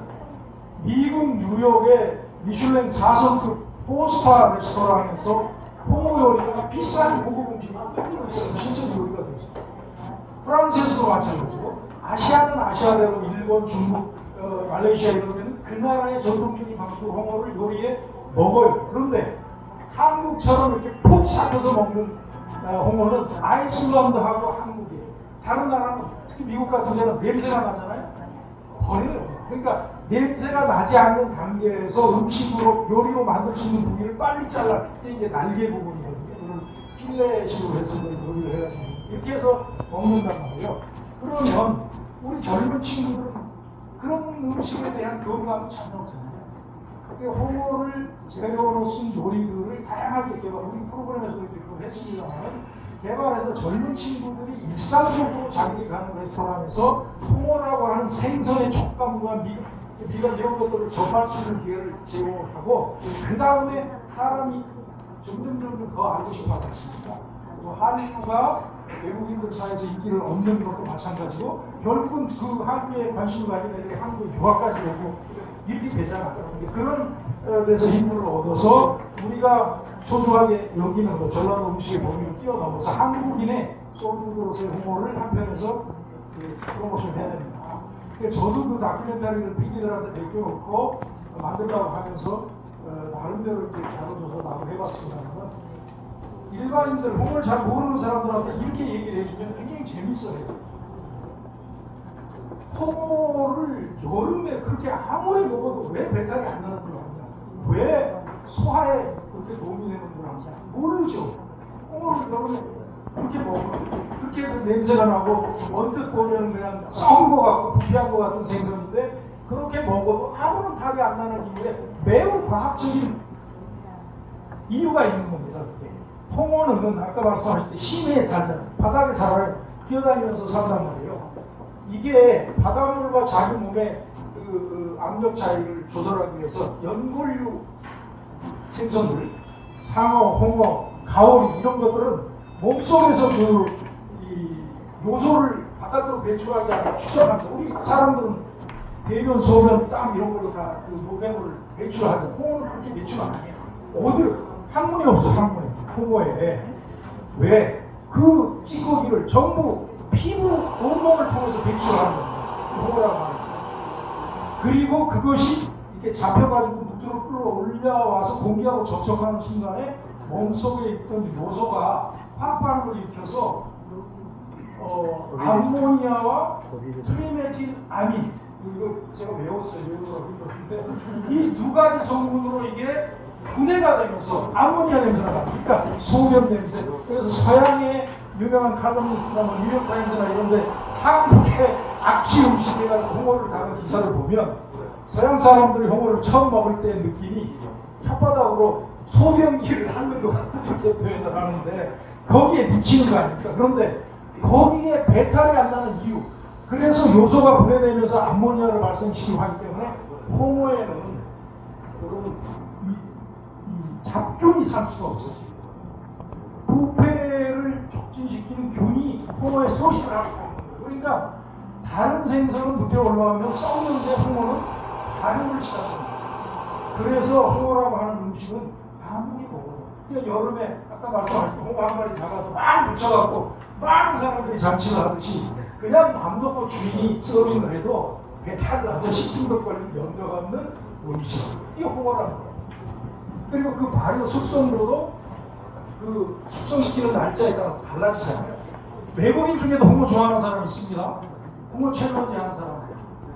미국 뉴욕의 미슐랭 4성급 4스타 레스토랑에서 홍어 요리가 비싼 고급 음식이 끌리고 있어요. 진짜 요리가 되어 있어요. 프랑스에서도 마찬가지고 아시아는 아시아대로 일본, 중국, 말레이시아 이런 데는 그 나라의 전통적인 방식으로 홍어를 요리에 먹어요. 그런데 한국처럼 이렇게 푹 삭혀서 먹는 홍어는 아이슬란드하고 한국이에요. 다른 나라는 특히 미국 같은 데는 냄새가 나잖아요. 버려요. 그러니까 냄새가 나지 않는 단계에서 음식으로 요리로 만들 수 있는 부위를 빨리 잘라. 그때 이제 날개 부분이거든요. 그걸 필레식으로 해서 요리를 해가지고 이렇게 해서 먹는단 말이에요. 그러면 우리 젊은 친구들은 그런 음식에 대한 교감이 전혀 없잖아요. 홍어를 재료로 쓴 요리들을 다양하게 개발, 우리 프로그램에서도 이렇게 했습니다만 개발해서 젊은 친구들이 일상적으로 자기들이 가는 레스토랑에서 홍어라고 하는 생선의 촉감과 미각 이런 것들을 접할 수 있는 기회를 제공하고 그 다음에 사람이 점점 더 알고 싶어 하지 않습니까? 그리고 한류가 외국인들 사이에서 인기를 얻는 것도 마찬가지고 결국은 그 한류에 관심을 가진 애들이 한국에 유학까지 오고 이렇게 되잖아요. 그런 데서 힘을 얻어서 우리가 소중하게 여기는 거 전라도 음식의 범위를 뛰어넘어서 한국인의 소울푸드로서의 홍어를 한편에서 프로모션을 해야 됩니다. 저도 그 다큐멘터리를 PD들한테 맡겨놓고 만들라고 하면서 나름대로 이렇게 다뤄줘서 나도 해봤습니다만 일반인들, 홍어를 잘 모르는 사람들한테 이렇게 얘기를 해주면 굉장히 재밌어요. 홍어를 여름에 그렇게 아무리 먹어도 왜 배탈이 안 나는 걸 아냐? 왜 소화에 그렇게 도움이 되는 걸 아냐? 모르죠. 홍어를 여름에 그렇게 먹으면 그렇게 그 냄새가 나고 언뜻 보면 그냥 썩은 거 같고 부패한 거 같은 생선인데 그렇게 먹어도 아무런 탈이 안 나는 이유에 매우 과학적인 이유가 있는 겁니다. 그게. 홍어는 아까 말씀하셨듯이 심해에 살잖아요. 바닥에 살아요. 뛰어다니면서 산단 말이에요. 이게 바닷물과 자기 몸의 그 압력 차이를 조절하기 위해서 연골류 생선들, 상어, 홍어, 가오리 이런 것들은 몸속에서 이 요소를 바깥으로 배출하지 않고 추적합니다. 우리 사람들은 대변, 소변, 땀 이런 걸로 다 그 노폐물을 배출하죠. 홍어는 그렇게 배출 안 해요. 어디 항문이 없어, 항문에. 홍어에. 왜? 그 찌꺼기를 전부 피부 온몸을 통해서 배출하는 겁니다. 홍어라고 하는 거예요. 그리고 그것이 이렇게 잡혀가지고 무트로 끌어올려와서 공기하고 접촉하는 순간에 몸속에 있던 요소가 화학 반응을 일으켜서 암모니아와 트리메틸 아민 이거 제가 외웠어요. 외우라고 이 두 가지 성분으로 이게 분해가 되면서 암모니아 냄새가 납니다. 그러니까 소변 냄새. 그래서 서양의 유명한 칼럼니스트나 뉴욕타임즈나 이런데 한국의 악취 음식이라는 홍어를 다룬 기사를 보면 서양 사람들이 홍어를 처음 먹을 때 느낌이 혓바닥으로 소변기를 핥는 것 같은 표현을 하는데 거기에 미치는 거 아닙니까? 그런데 거기에 배탈이 안 나는 이유, 그래서 요소가 분해되면서 암모니아를 발생시키고 하기 때문에 홍어에는 이 잡균이 살 수가 없었어요. 부패를 촉진시키는 균이 홍어에 서식을 하고 있는 거예요. 그러니까 다른 생선은 부패 올라오면 썩는데 홍어는 발효를 시켰습니다. 그래서 홍어라고 하는 음식은 아무리 먹어도 그러니까 여름에 아까 말씀하신 홍어 한 마리 잡아서 막 묻혀갖고 많은 사람들이 잔치를 하듯이 그냥 밥 먹고 주인이 서빙을 해도 배탈 나서 식중독 걸린 염려가 없는 음식. 이게 홍어라는 거예요. 그리고 그 발효 숙성도도 그 숙성시키는 날짜에 따라서 달라지잖아요. 외국인 중에도 홍어 좋아하는 사람이 있습니다. 홍어 챌린지 하는 사람.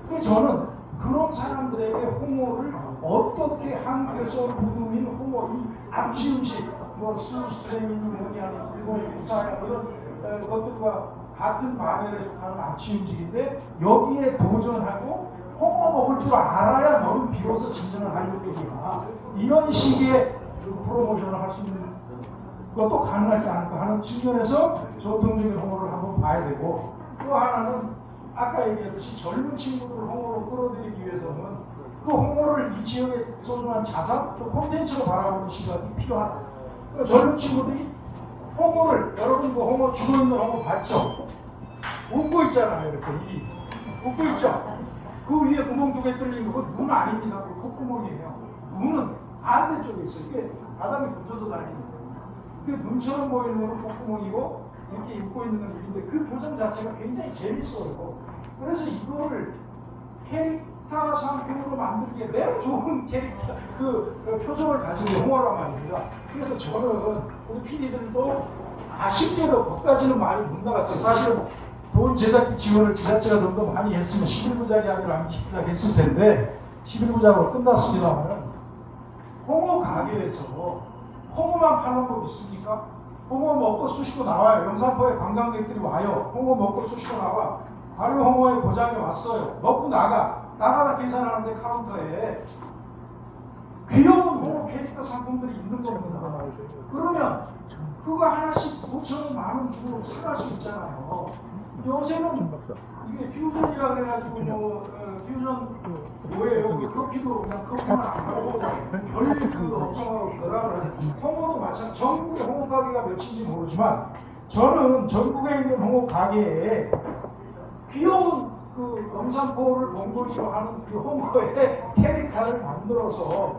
그래서 저는 그런 사람들에게 홍어를 어떻게 한국의 소울푸드인 홍어, 이 암치 음식, 뭐 수스트레민이 뭐냐, 일본의 부사야 이런 것들과 같은 반열에 속하는 암치 음식인데 여기에 도전하고 홍어 먹을 줄 알아야 너는 비로소 진정한 한류격이구나. 이런 식의 그 프로모션을 할 수 있는 것도 가능하지 않을까 하는 측면에서 전통적인 홍어를 한번 봐야 되고, 또 하나는 아까 얘기했듯이 젊은 친구들을 홍어로 끌어들이기 위해서는 그 홍어를 이 지역의 소중한 자산, 또 콘텐츠로 바라보는 시각이 필요하다. 그러니까 젊은 친구들이 홍어를, 여러분 그 홍어 죽어있는 홍어 봤죠? 웃고 있잖아요. 이렇게 웃고 있죠? 그 위에 구멍 두 개 뚫린 거 눈 아닙니다. 그 콧구멍이에요. 눈은 있어요. 이게 바닥에 붙어도 다니는 거예요. 이게 눈처럼 보이는 거는 콧구멍이고 이렇게 입고 있는 건 입인데 그 표정 자체가 굉장히 재밌어요. 그래서 이거를 캐릭터 상품으로 만들기에 매우 좋은 캐릭터 그 표정을 가진 게 홍어란 말입니다. 그래서 저는 우리 PD들도 아쉽게도 거기까지는 많이 못 나갔어요. 사실은 돈 제작비 지원을 지자체가 좀 더 많이 했으면 11부작이 아니라 20부작 했을 텐데 11부작으로 끝났습니다만 홍어 가게에서 홍어만 파는 거 있습니까? 홍어 먹고 쑤시고 나와요. 영산포에 관광객들이 와요. 홍어 먹고 쑤시고 나와. 바로 홍어의 고장이 왔어요. 먹고 나가다 계산하는데 카운터에 귀여운 홍어 캐릭터 상품들이 있는 겁니다. 그러면 그거 하나씩 5,000원, 10,000원 주고 사갈 수 있잖아요. 요새는 이게 퓨전이라 그래가지고 퓨전 뭐예요? 커피도 그냥 커피만 안 하고 별일 그 걱정하고 그러더라. 홍어도 마찬가지. 전국의 홍어 가게가 몇인지 모르지만 저는 전국에 있는 홍어 가게에 귀여운 그 영산포를 몽골이로 하는 그 홍어의 캐릭터를 만들어서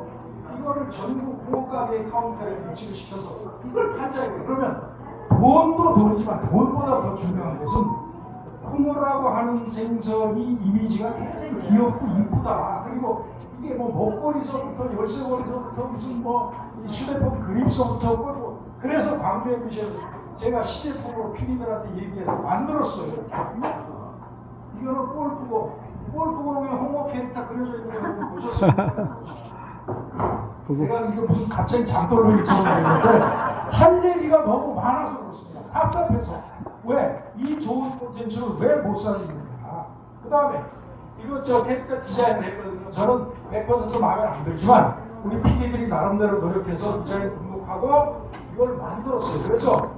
이거를 전국 홍어 가게 카운터에 배치를 시켜서 이걸 팔자고요. 그러면 돈도 돈이지만 돈보다 더 중요한 것은 홍어라고 하는 생선이 이미지가 굉장히 귀엽고 이쁘다. 그리고 이게 뭐 먹거리서부터 열쇠거리서부터 무슨 뭐 휴대폰 그림서부터 뭐 그래서 광주에 비해서 제가 시제품으로 PD들한테 얘기해서 만들었어요. 이거는 골프공에 홍어 캐릭터 그려져 있는 거 보셨어요? 제가 이거 무슨 갑자기 장돌로 일쳐버렸는데 할 얘기가 너무 많아서 그렇습니다. 답답해서 왜 이 좋은 콘텐츠를 왜 못 살리는가? 그 다음에 이거 저 캐릭터 디자인을 했거든요. 저는 100% 마음에 안 들지만 우리 PD들이 나름대로 노력해서 디자인 등록하고 이걸 만들었어요. 그래서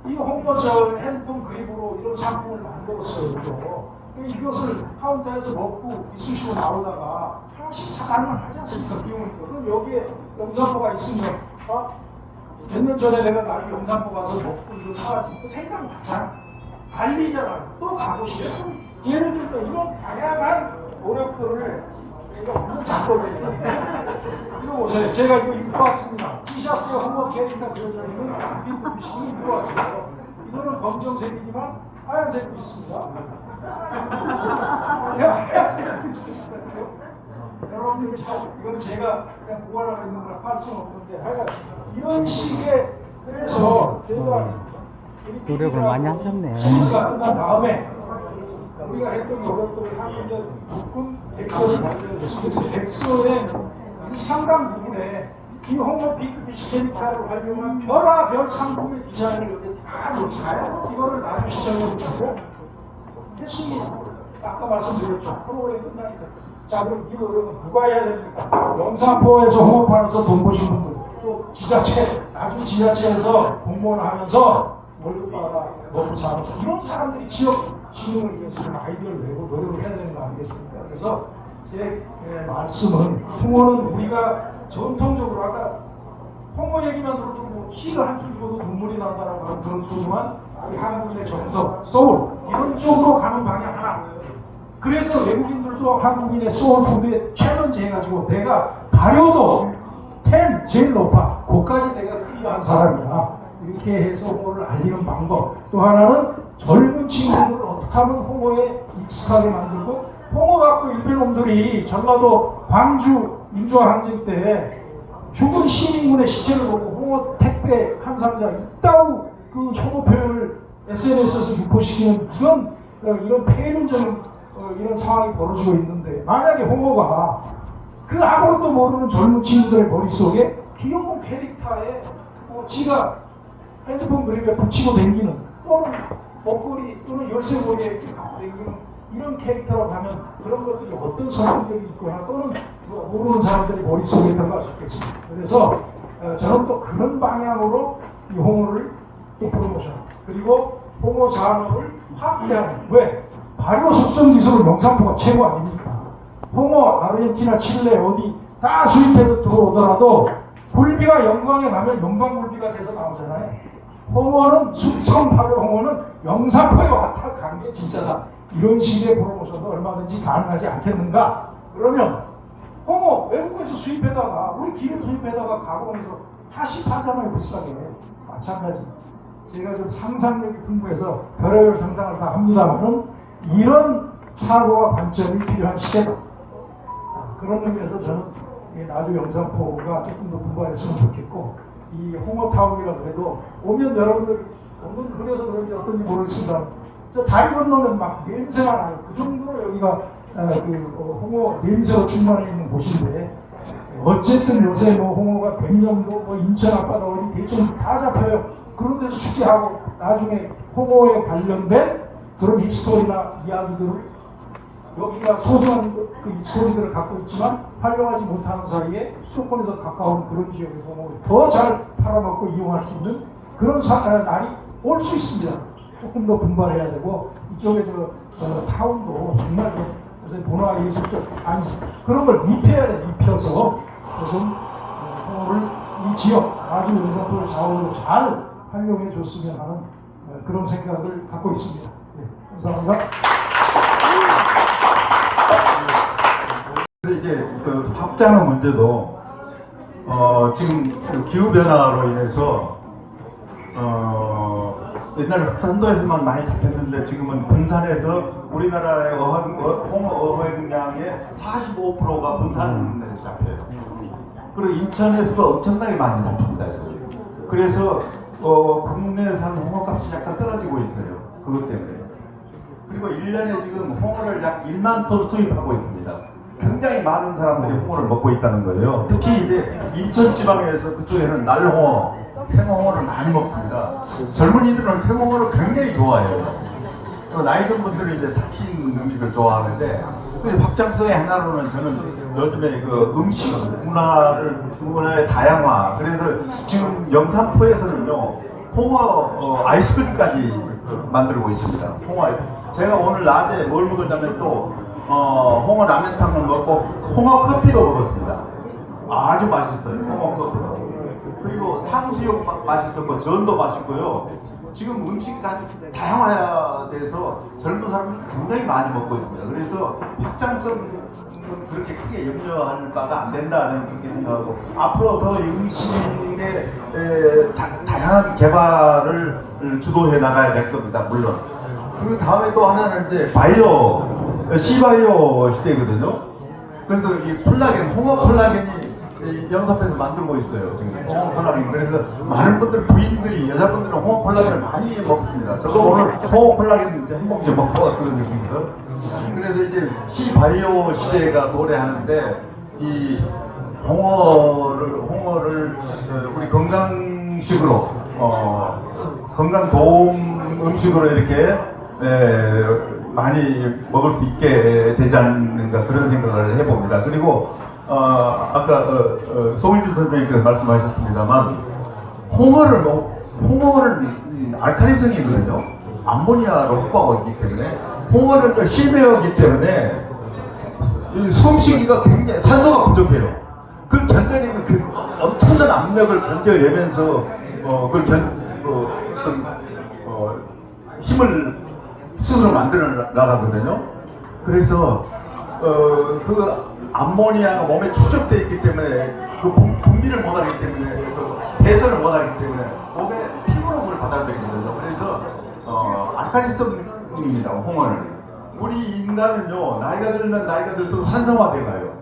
이 홍보 저 핸드폰 그립으로 이런 상품을 만들었어요. 이것을 카운터에서 먹고 이쑤시고 나오다가 하나씩 사가면 하지 않습니까? 비용을. 그럼 여기에 영산포가 있으면 몇 년 전에 내가 나중에 영산포 가서 먹고 이거 사가지고 생각나잖아. 달리잖아. 또 가고 싶어. 예를 들어 이런 다양한 노력들을 내가 오늘 작업을 이거 보세요. 제가 이거 입고 왔습니다. 티셔츠에 홍어 캐릭터 그려져 있는 빈 미션이 입고 왔어요. 이거는 검정색이지만 하얀색도 있습니다. 하얀색도 있습니다. 여러분들 이건 제가 그냥 보관하고 있는 거라 팔 수는 없는데 하여간 이런 식의 그래서 제가 노력을 많이 하셨네. 시리즈가 끝난 다음에 우리가 했던 노력들을 하면 묶은 백서를 만들어줬습니다. 백서의 상당 부분에 이 홍어 비크비치 캐릭터를 활용한 별의별 상품의 디자인을 여기 다 놓잖아요. 이거를 나중 시청으로 주고 핵심이 아까 말씀드렸죠. 프로그램 끝나니까 자 그럼 이 노력은 누가 해야 됩니까? 영산포에서 홍어 팔아서 돈 버신 분들 또 지자체 나중 지자체에서 공무원 하면서 월급 받아 먹고 사는 이런 사람들이 지역 진흥을 위해서 아이디어를 내고 노력을 해야 되는 거 아니겠습니까? 그래서 제 말씀은 홍어는 우리가 전통적으로 아까 홍어 얘기만 들어도 뭐 키를 한 줄 주고도 눈물이 난다라고 하는 그런 소중한 우리 한국인의 정석, 소울 이런 쪽으로 가는 방향 하나. 그래서 외국인들도 한국인의 소울푸드에 챌린지 해가지고 내가 발효도 10 제일 높아. 그까지 내가 필요한 사람이야. 이렇게 해서 홍어를 알리는 방법. 또 하나는 젊은 친구들을 어떻게 하면 홍어에 익숙하게 만들고 홍어 갖고 일본 놈들이 전라도 광주 민주화항쟁 때 죽은 시민군의 시체를 보고 홍어 택배 한 상자 이따우 그 혐오 표현을 SNS에서 유포시키는 이런 폐륜적인 이런 상황이 벌어지고 있는데 만약에 홍어가 그 아무것도 모르는 젊은 친구들의 머릿속에 귀여운 캐릭터에 지가 핸드폰 그림에 붙이고 다니는 또는 목걸이 또는 열쇠고리에 이렇게 갖고 다니는 이런 캐릭터로 가면 그런 것들이 어떤 설득력이 있거나 또는 모르는 사람들이 머릿속에 들어갈 수 있겠습니다. 그래서 저는 또 그런 방향으로 이 홍어를 또 프로모션 그리고 홍어 산업을 확대하는 왜? 발효 숙성 기술은 영산포가 최고 아닙니까? 홍어, 아르헨티나, 칠레 어디 다 수입해서 들어오더라도 굴비가 영광에 나면 영광굴비가 돼서 나오잖아요. 홍어는 숙성 발효 홍어는 영산포에 왔다 간 게 진짜다. 이런 식의 프로모션도 얼마든지 가능하지 않겠는가? 그러면 홍어 외국에서 수입해다가 우리 기름 수입해다가 가공해서 다시 팔잖아요, 비싸게. 마찬가지. 제가 좀 상상력이 풍부해서 별의별 상상을 다 합니다만은 이런 사고와 관점이 필요한 시대다. 그런 의미에서 저는 이 나주 영산포가 조금 더 분발했으면 좋겠고, 이 홍어타운이라고 해도 오면 여러분들 너무 흐려서 그런지 어떤지 모르겠습니다. 저 다리 건너면 막 냄새가 나요. 그 정도로 여기가 홍어 냄새로 충만해 있는 곳인데, 어쨌든 요새 뭐 홍어가 백령도 뭐 인천 앞바다 어디 대충 다 잡혀요. 그런 데서 축제하고 나중에 홍어에 관련된 그런 히스토리나 이야기들을 여기가 소중한 그 스토리들을 갖고 있지만 활용하지 못하는 사이에 수도권에서 가까운 그런 지역에서 홍어를 더 잘 팔아먹고 이용할 수 있는 그런 날이 올 수 있습니다. 조금 더 분발해야 되고, 이쪽에 타운도 정말 요새 문화 예술적 아니 그런 걸 입혀야 돼. 입혀서 조금 홍어를 이 지역 아주 영산포의 자원으로 잘 활용해 줬으면 하는 그런 생각을 갖고 있습니다. 네, 감사합니다. 이제 그 확장의 문제도 지금 그 기후 변화로 인해서 옛날에 선도에서만 많이 잡혔는데 지금은 분산해서 우리나라의 홍어 어획량의 45%가 분산에서 잡혀요. 그리고 인천에서도 엄청나게 많이 잡힙니다. 그래서 국내산 홍어값이 약간 떨어지고 있어요. 그것 때문에. 그리고 1년에 지금 홍어를 약 1만 톤 수입하고 있습니다. 굉장히 많은 사람들이 홍어를 먹고 있다는 거예요. 특히 이제 인천 지방에서 그쪽에는 날홍어, 생홍어를 많이 먹습니다. 젊은이들은 생홍어를 굉장히 좋아해요. 또 나이 든 분들은 이제 삭힌 음식을 좋아하는데, 그 확장성의 하나로는 저는 요즘에 그 음식 문화의 다양화. 그래서 지금 영산포에서는요 홍어 아이스크림까지 만들고 있습니다. 홍어 제가 오늘 낮에 뭘 먹었냐면 또 홍어 라면탕을 먹고 홍어 커피도 먹었습니다. 아주 맛있어요. 홍어 커피도. 그리고 탕수육 맛있었고 전도 맛있고요. 지금 음식이 다양화돼서 젊은 사람들이 굉장히 많이 먹고 있습니다. 그래서 확장성은 그렇게 크게 염려할 바가 안 된다는 그렇게 생각하고, 앞으로 더 음식의 다양한 개발을 주도해 나가야 될 겁니다. 물론. 그리고 다음에 또 하나는 이제 시바이오 시대거든요. 그래서 이 콜라겐, 홍어 콜라겐이 영산포에서 만들고 있어요. 지금 홍어 콜라겐. 그래서 많은 분들, 부인들이, 여자분들은 홍어 콜라겐을 많이 먹습니다. 저도 오늘 홍어 콜라겐 한 봉지 먹고 왔거든요. 그래서 이제 시바이오 시대가 도래하는데, 이 홍어를 우리 건강식으로 건강 도움 음식으로 이렇게 많이 먹을 수 있게 되지 않는가, 그런 생각을 해봅니다. 그리고 아까 송일준 선생님께서 말씀하셨습니다만, 홍어는 알칼리성이거든요. 암모니아로 확보하고 있기 때문에, 홍어는 실베어이기 때문에 숨쉬기가 굉장히 산소가 부족해요. 그걸 견뎌내면 그 엄청난 압력을 견뎌내면서 힘을 스스로 만들어 나가거든요. 그래서 그 암모니아가 몸에 축적되어 있기 때문에, 그 분비를 못하기 때문에, 대선을 못하기 때문에 몸에 피부로를 받아들이거든요. 그래서 알칼리성입니다. 홍어는. 우리 인간은요, 나이가 들면 나이가 들수록 산성화돼 가요.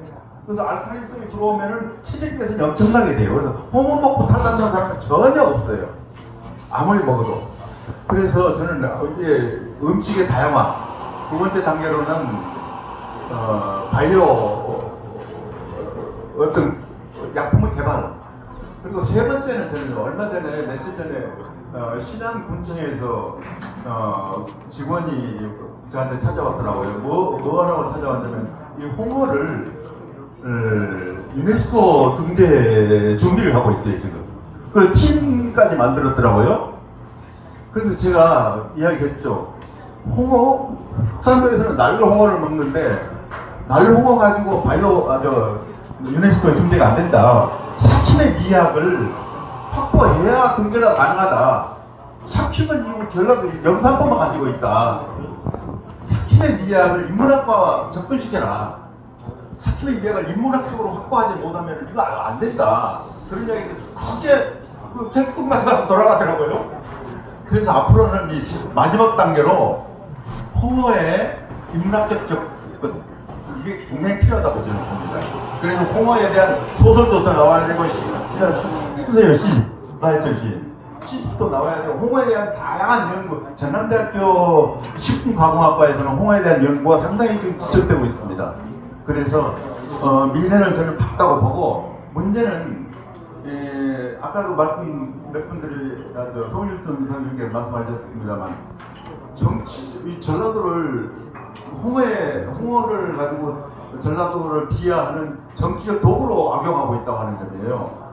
그래서 알칼리성이 들어오면은 체질 개선이 엄청나게 돼요. 그래서 홍어 먹고 탈난다는 사람은 전혀 없어요. 아무리 먹어도. 그래서 저는 이제 음식의 다양화, 두 번째 단계로는 바이오 어떤 약품의 개발, 그리고 세 번째는 저는 얼마 전에 며칠 전에 신안 군청에서 직원이 저한테 찾아왔더라고요. 뭐 하라고 찾아왔냐면, 이 홍어를 유네스코 등재 준비를 하고 있어요 지금. 그 팀까지 만들었더라고요. 그래서 제가 이야기했죠. 홍어, 흑산도에서는 날로 홍어를 먹는데, 날로 홍어 가지고 유네스코에 등재가 안 된다. 삭힘의 미학을 확보해야 등재가 가능하다. 삭힘은 이후 전라도 영산포만 가지고 있다. 삭힘의 미학을 인문학과 접근시켜라. 4km 200을 인문학적으로 확보하지 못하면 이거 안 된다. 그런 이야기를 크게 textbook마다 돌아가더라고요. 그래서 앞으로는 이 마지막 단계로 홍어의 인문학적 접근 이게 굉장히 필요하다고 저는 봅니다. 그래서 홍어에 대한 소설도 더 나와야 되고 선생님 나했죠 시도 나와야 되고 홍어에 대한 다양한 연구 전남대학교 식품가공학과에서는 홍어에 대한 연구가 상당히 지금 지속되고 있습니다. 그래서 미래는 저는 밝다고 보고 문제는 아까도 몇 분들이 송일준 선생님께 말씀하셨습니다만 이 전라도를 홍어를 가지고 전라도를 비하하는 정치적 도구로 악용하고 있다고 하는 점이에요.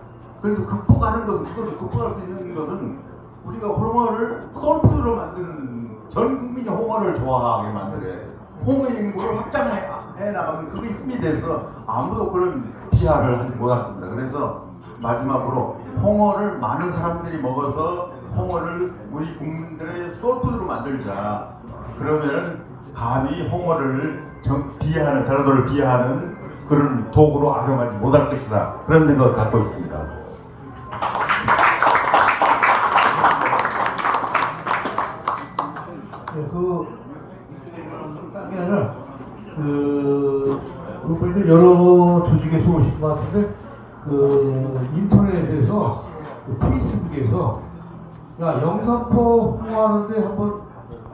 그래서 극복하는 것은 그것을 극복할 수 있는 것은 우리가 홍어를 소울푸드로 만드는 전 국민이 홍어를 좋아하게 만들어야 돼요. 홍어 인구를 확장해 나가면 그게 힘이 돼서 아무도 그런 비하를 하지 못합니다. 그래서 마지막으로 홍어를 많은 사람들이 먹어서 홍어를 우리 국민들의 소울푸드로 만들자. 그러면 감히 홍어를 비하하는 전라도를 비하하는 그런 도구로 악용하지 못할 것이다. 그런 생각을 갖고 있습니다. 네, 딴게 아니라, 그분들 여러 조직에서 오신 것 같은데, 인터넷에서, 페이스북에서, 야, 영산포 홍어하는데 한번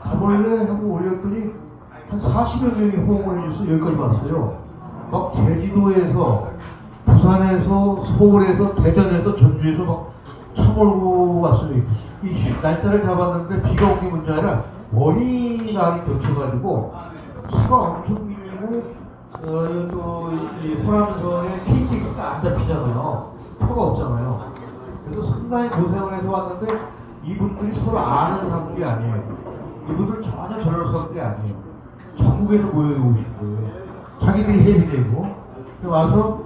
가볼래? 하고 올렸더니, 한 40여 명이 호응을 해줘서 여기까지 왔어요. 막 제주도에서, 부산에서, 서울에서, 대전에서, 전주에서 막 쳐몰고 왔어요. 이 날짜를 잡았는데 비가 온 게 문제 아니라 머리날이 겹쳐가지고 차가 엄청 밀리고 또이 호남선에 KTX가 안 잡히잖아요. 표가 없잖아요. 그래서 상당히 고생을 해서 왔는데 이분들이 서로 아는 사람들이 아니에요. 이분들 전혀 저럴 사람들이 아니에요. 전국에서 모여오신 거예요. 자기들이 회비내고 와서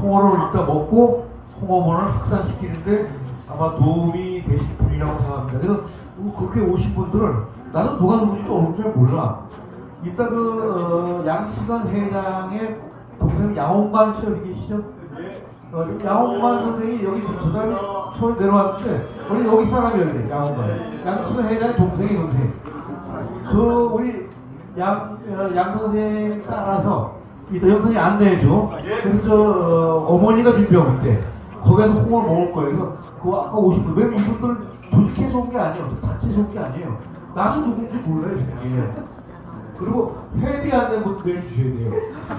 홍어를 일단 먹고 홍어문을 확산시키는데 아마 도움이 되실 분이라고 생각합니다. 그래서 그렇게 오신 분들은 나는 누가 누군지도 얼굴 잘 몰라. 이따 양치관 회장의 동생 양홍관 씨 여기 계시죠? 양홍관 선생이 여기 두 달 초에 내려왔는데 우리 여기 사람이었네. 양홍관 양치관 회장의 동생이 동생. 우리 양 선생 따라서 이따 영상이 안내해줘. 그래서 어머니가 준비하고 있대. 거기서 홍어를 먹을 거예요. 그래서 아까 오신 분, 왜냐면 이분들 조직해서 온 게 아니에요. 다치해서 온 게 아니에요. 나도 누군지 몰라요, 이게. 그리고 회비 안 된 것도 내주셔야 돼요.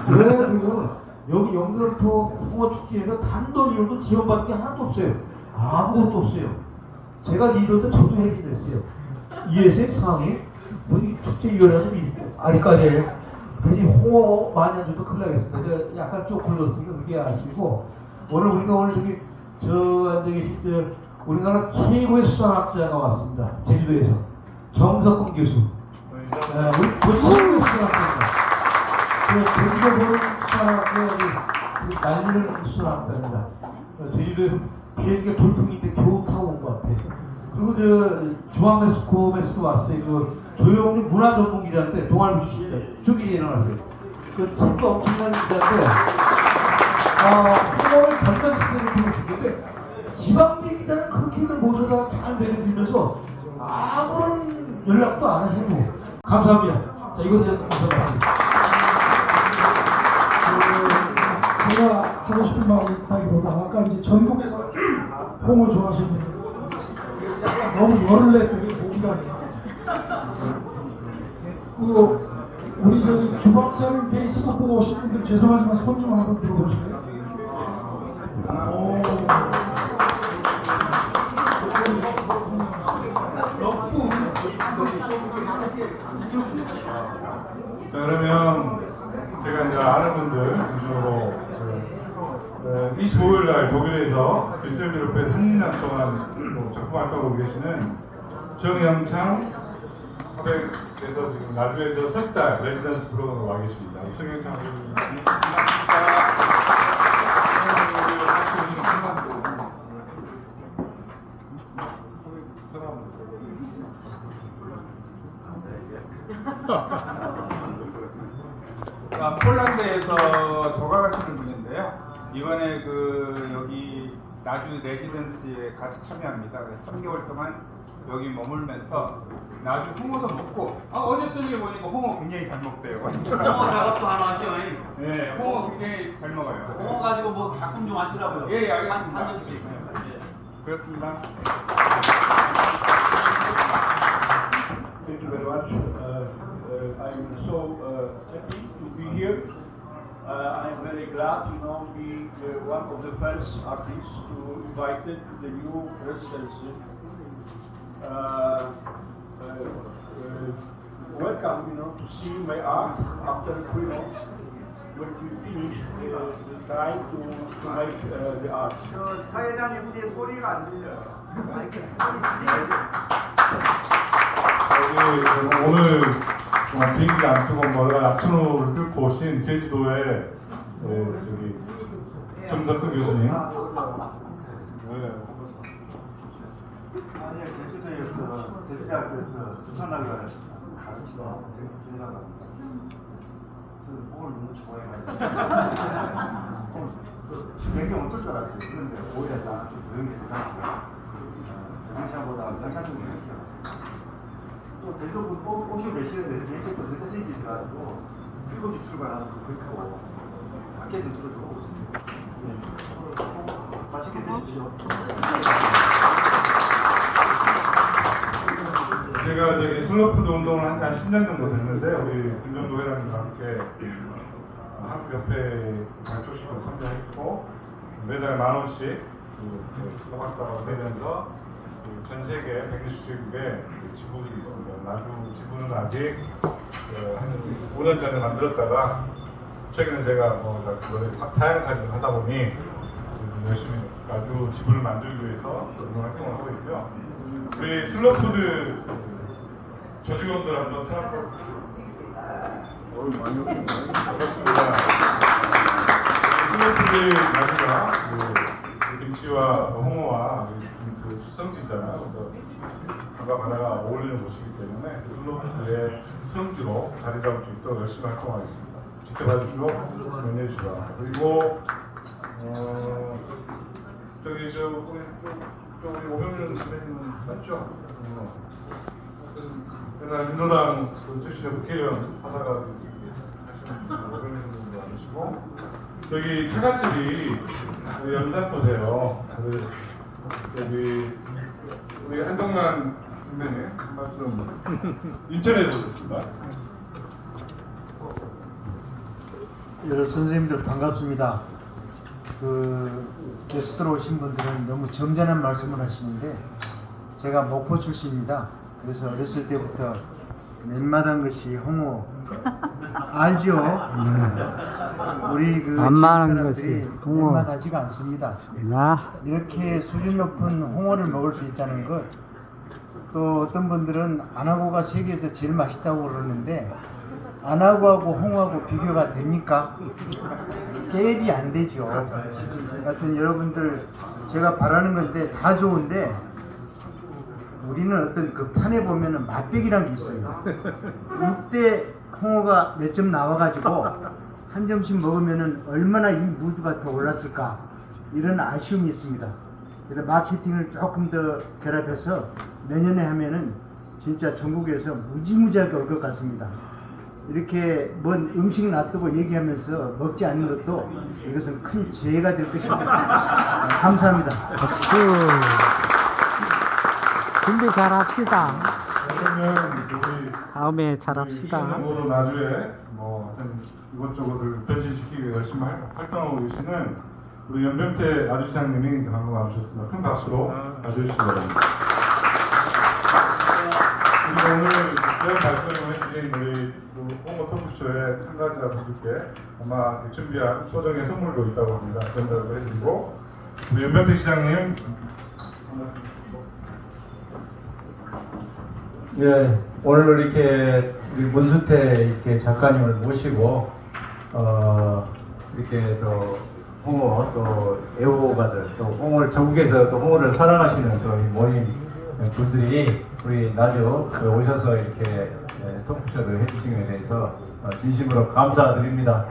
왜냐면 여기 영등포 홍어 축제에서 단돈 이용도 지원받는 게 하나도 없어요. 아무것도 없어요. 제가 리더인데 저도 회비 냈어요. 이해하세요, 상황이? 이 축제위원회에서 아리까지 대신 홍어 많이 안 줘도 큰일 나겠습니다. 제가 약간 쪼글렀으니까 그게 아시고 오늘 저기 앉아 계신 우리나라 최고의 수산학자가 왔습니다. 제주도에서 정석훈 교수. 우리 최고의 수산학자입니다. 제주도 보는 수산학자가 난리를 수산학자입니다. 제주도에서 비행기가 돌풍인데 겨우 타고 온 것 같아요. 그리고 중앙메스코에서도 왔어요. 조영준 문화전문기자인데 동아일보 출신이에요. 저기 일어나세요. 책도 엄청난 기자인데 홍어를 전달시키는 분이신데 지방대 기자는 그렇게들 모셔다 잘 배려드리면서 아무런 연락도 안 하시고 감사합니다. 자, 이것은 감사합니다. 제가 하고 싶은 말이보다 아까 이제 전국에서 홍어 좋아하시는 분들 너무 열을 냈더니 보기가 그리고 우리 저기 주박사님 페이스북 보고 오신 분들 죄송하지만 손 좀 한번 들어보실래요? 자, 그러면 제가 이제 아는 분들 위주로 25일 날 독일에서 빌셀드로페 3년 동안 작품 활동하고 계시는 정영창 화백에서 지금 나주에서 석 달 레지던스 프로그램으로 와 계십니다. 정영창 폴란드에서 이번에 그 여기 나주 레지던스에 같이 참여합니다. 그래서 3개월 동안 여기 머물면서 나주 홍어도 먹고 어제 저녁에 보니까 홍어 굉장히 잘 먹대요. 홍어 작업도 하나 하시오. 네, 홍어 굉장히 잘 먹어요. 홍어 가지고 뭐 작품 좀 하시라고요. 예, 알겠습니다. 한 점씩. 네. 그렇습니다. Thank you very much. I'm so happy to be here. I'm very glad, be one of the first artists to invited to the new residency. Welcome, to see my art after when we finish trying to make the art. 사회자님 뒤에 소리가 안 들려요. 오늘 정말 비행기가 안 뜨고 뭐가 약천호를 뚫고 오신 제주도의 정석근 교수님. 아니 제주도에서 제주대학교에서 수산학을 가르치던 제주도라고 합니다. 저는 홍어를 너무 좋아해가지고 배경 어떨 줄 알았어요. 그런데 오히려 나좀 조용히 들어가고요. 영상보다 영상을 이렇게 알았어요. 또 제주도 오시고 계시는데 개인적으로 대세적인 짓을 가지고 7시 출발하는 거 그렇고 밖에서 들어주고 있습니다. 네. 맛있게 드십시오. 제가 저기 슬로푸드 운동을 한 10년 정도 됐는데 우리 김정도 회장님과 함께 한국협회 발족식을 참여했고 매달 10,000원씩 소각사가 되면서 전 세계 160개국에 지부들이 있습니다. 나주 지부는 아직 한 5년 전에 만들었다가 최근에 제가 타양 사진을 하다 보니 열심히 나주 지부를 만들기 위해서 이런 활동을 하고 있고요. 우리 슬로푸드 조직원들 한번 생각해 반갑습니다. 슬로푸드 나주가 김치와 홍어와 수성지잖아요. 그래서 바다가 어울리는 곳이기 때문에 슬로푸드의 수성지로 자리 잡을 수 있도록 열심히 활동하겠습니다. 지켜봐 주시고 응원해 주시라. 그리고 우리 오병준 선배님은 맞죠? 옛날 민노당 출신의 국회의원 하다가 오병준 선배님도 아니시고 저기 처갓집이 연산도세요. 우리 한동만 선배님 한 말씀 인천에 오셨습니다. 여러 선생님들 반갑습니다. 게스트로 오신 분들은 너무 점잖은 말씀을 하시는데 제가 목포 출신입니다. 그래서 어렸을 때부터 맨마당 것이 홍어 알죠? 우리 만만한 사람들이 것이 홍어. 맨마다지가 않습니다. 이렇게 수준 높은 홍어를 먹을 수 있다는 것, 또 어떤 분들은 안하고가 세계에서 제일 맛있다고 그러는데 안하고하고 홍어하고 비교가 됩니까? 갭이 안 되죠. 하여튼 여러분들 제가 바라는 건데 다 좋은데 우리는 어떤 그 판에 보면은 맛백이라는 게 있어요. 6대 홍어가 몇 점 나와가지고 한 점씩 먹으면은 얼마나 이 무드가 더 올랐을까 이런 아쉬움이 있습니다. 그래서 마케팅을 조금 더 결합해서 내년에 하면은 진짜 전국에서 무지무지하게 올 것 같습니다. 이렇게 뭔 음식 놔두고 얘기하면서 먹지 않는 것도 이것은 큰 죄가 될 것입니다. 감사합니다. 박수. 준비 잘합시다. 그러면 우리 다음에 잘합시다. 으로 나주에 이것저것을 변신시키기 위해 열심히 활동하고 계시는 우리 연병태 나주시장님이 방금 와주셨습니다. 큰 박수로 맞아주시기 바랍니다. 그리고 오늘 이런 말씀을 해주신 우리 홍어 토크쇼의 참가자분들께 아마 준비한 소정의 선물도 있다고 합니다. 전달을 해드리고 우리 연병태 시장님. 예, 오늘 이렇게 우리 문수태 이렇게 작가님을 모시고 이렇게 또 홍어 또 애호가들 또 홍어를 전국에서 또 홍어를 사랑하시는 또 모임 분들이 우리 나주 오셔서 이렇게 토크쇼를 해주신 것에 대해서 진심으로 감사드립니다.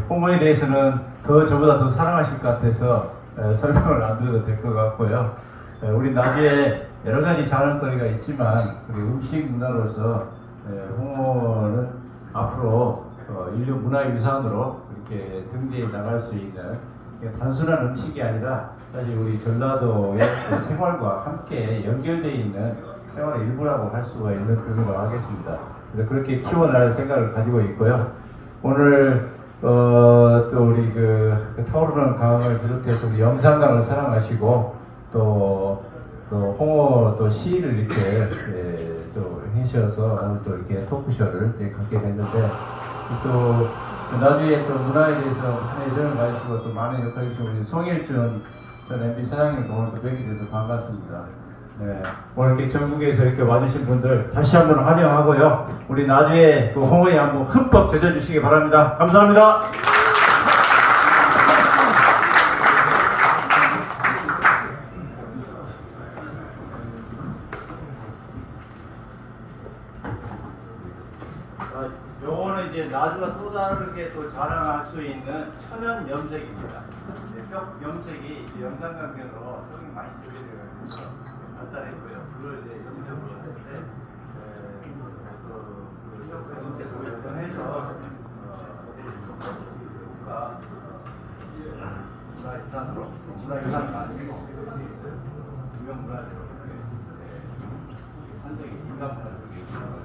홍어에 대해서는 저보다 더 사랑하실 것 같아서 설명을 안 드려도 될 것 같고요. 우리 나주에 여러 가지 자랑거리가 있지만 우리 음식 문화로서 홍어는 앞으로 인류 문화유산으로 이렇게 등재해 나갈 수 있는 단순한 음식이 아니라 사실 우리 전라도의 그 생활과 함께 연결되어 있는 생활의 일부라고 할 수가 있는 부분으로 하겠습니다. 그래서 그렇게 키워나갈 생각을 가지고 있고요. 오늘 또 우리 그 타오르는 강을 비롯해서 우리 영산강을 사랑하시고 또 홍어 또 시를 이렇게 또 해주셔서 오늘 또 이렇게 토크쇼를 갖게 됐는데 또 나중에 또 문화에 대해서 애정을 가지시고 또 많은 역할을 해주신 우리 송일준 전 MB 사장님도 오늘 또 뵙게 돼서 반갑습니다. 네, 오늘 이렇게 전국에서 이렇게 와주신 분들 다시 한번 환영하고요. 우리 나중에 그 홍어에 한번 흠뻑 젖어주시기 바랍니다. 감사합니다. 요거는 이제 나주가 또 다르게 또 자랑할 수 있는 천연 염색입니다. 뼈 염색이 영산강변으로 뼈이 많이 조절되어서 발달했고요. 그걸 이제 염색을 했는데 염색을 해서 문화유산으로 문화유산은 아니고 유형문화재로 산적이 인간문화 쪽에 있습니다.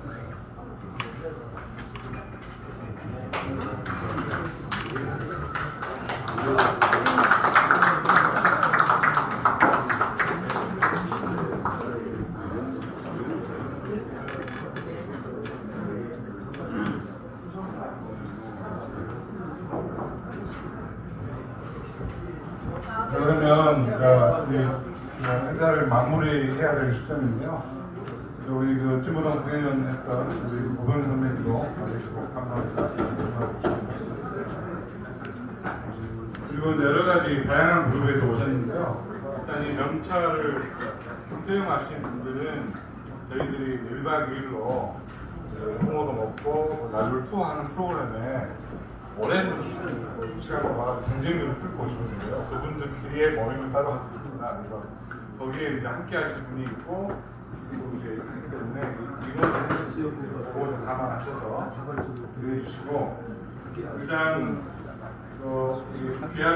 그러면 우리 행사를 마무리해야 될 시점인데요. 우리 그 찜으로 공연했던 우리 고병 선배님도 와주시고 감사합니다. 그리고 여러 가지 다양한 그룹에서 오셨는데요. 일단 이 명찰을 수용하신 분들은 저희들이 1박 2일로 홍어도 먹고 나주를 투어하는 프로그램에 오랜 시간을 와서 경쟁률을 뚫고 오시는데요. 그분들끼리의 모임을 따로 하셨습니다. 그래서 거기에 이제 함께 하실 분이 있고, 그리고 이제 있기 때문에 이거는 그거 좀 감안하셔서 해주시고, 일단 이 귀한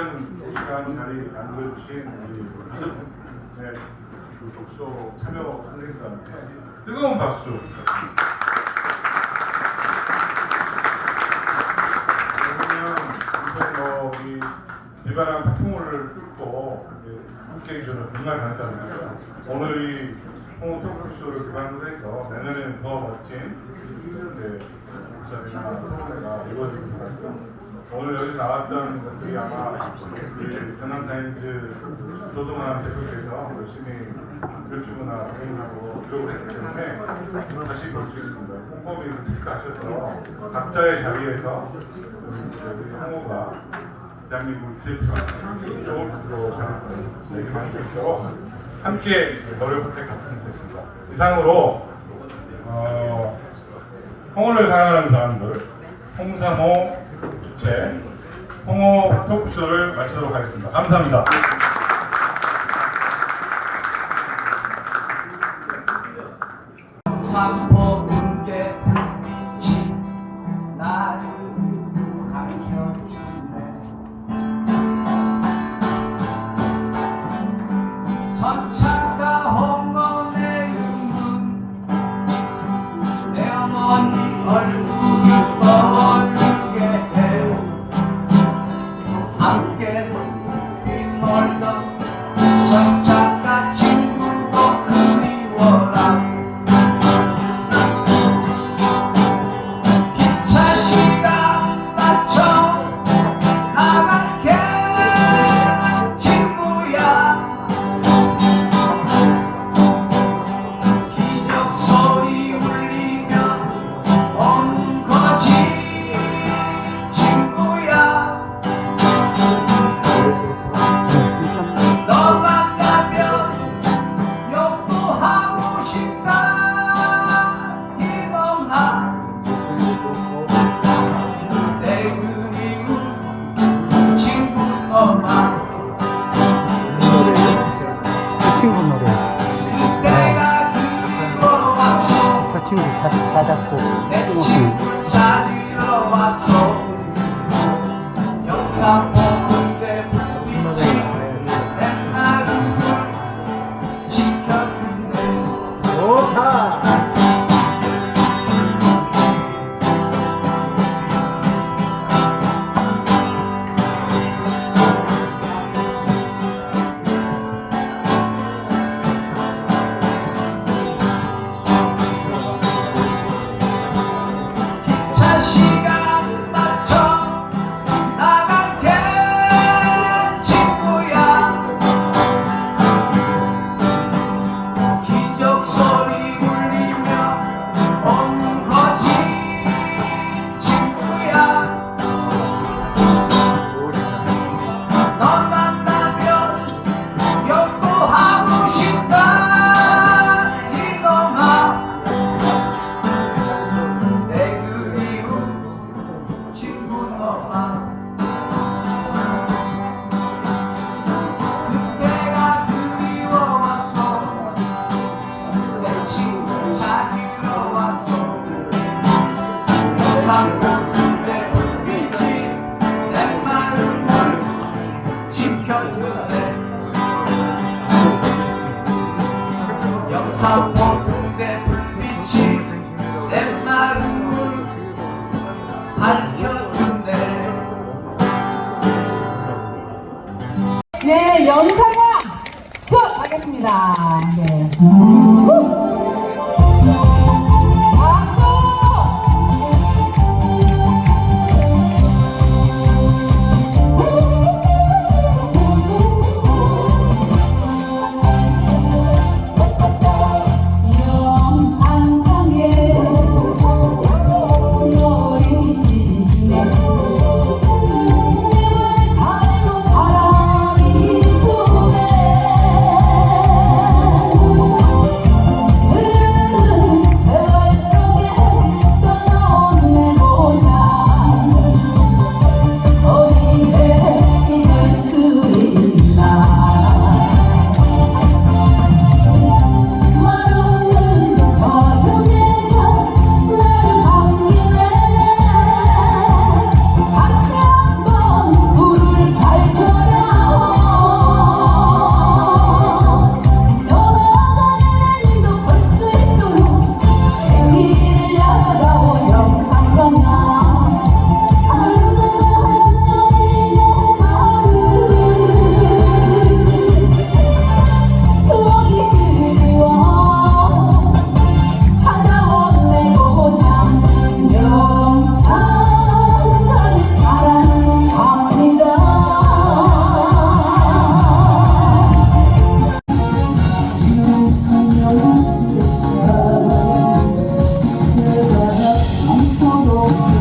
시간 자리 만들어주신 우리 네, 그 독서 참여 선생님들한테 뜨거운 박수. 이 비바람 폭풍을 뚫고 함께 해주셔서 정말 감사합니다. 오늘 이 홍어 토크쇼를 기반으로 해서 내년에는 더 멋진 목사님이나 토론회가 이루어지길 바랍니다. 오늘 여기 나왔던 것들이 아마 우리 경남타임즈 조성환 대표께서 열심히 글주문화 행하고 노력을 했기 때문에 다시 볼 수 있습니다. 홍보비 특가하셔서 각자의 자리에서 우리 홍어가 대한민국 대표하는 좋은 프로 얘기 많이 듣도록 함께 노력을 했으면 좋겠습니다. 이상으로 홍어를 사랑하는 사람들 홍삼호 주최 홍어 토크쇼를 마치도록 하겠습니다. 감사합니다. 삼포 분께 빛이 나를 안겨주네. 선창가 홍어의 음은 내 어머니 얼굴을 떠올리게 해. 함께 빗몰던 선창가 친구도 그리워라. 기차 시간 맞춰 나갈게 친구야. 기적 소리 울리면 오는 거지 친구야. 밝혔는데 영상 모두의 불빛이 내 마음을 밝혔는데. 네, 영상아 시작하겠습니다. 네. 박수! 영산강에 노을이 지네 달로 바람이 부네 흐르는 세월 속에 떠나온 내 고향 어디에 잊을 수 있나 마루는 저녁에가 나를 반기네 다시 한번 불을 밝혀라 떠나가는 일도 볼 수 있도록 길을 나가고 영상강나 안전한 너희의 마음 추억이 그리워 찾아온 내 고향 영산을 사랑합니다. 지금 천년이 내가 안고 높게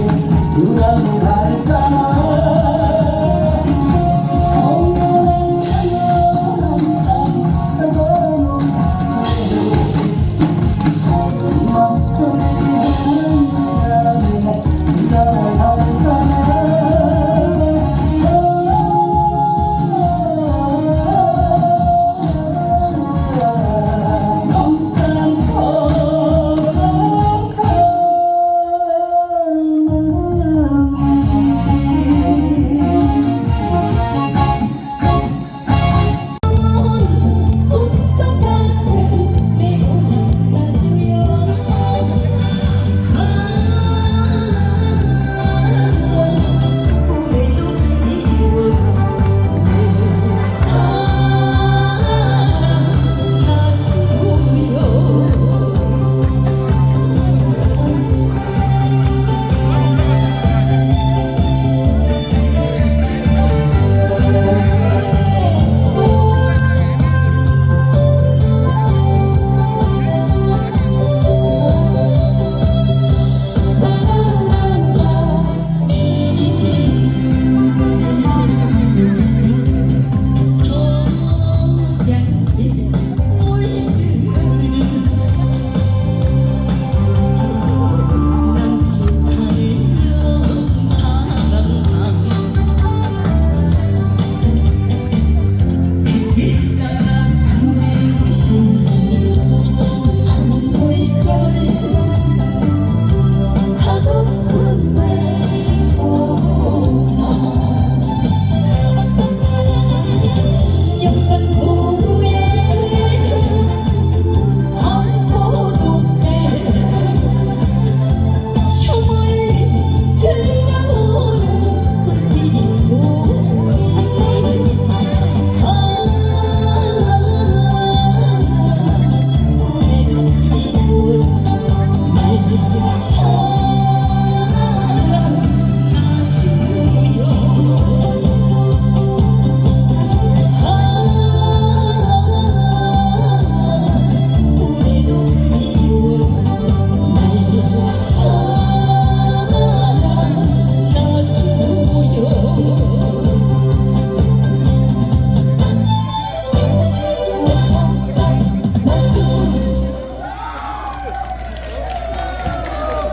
누라고 할까 엉뚱한 천년 항상 가고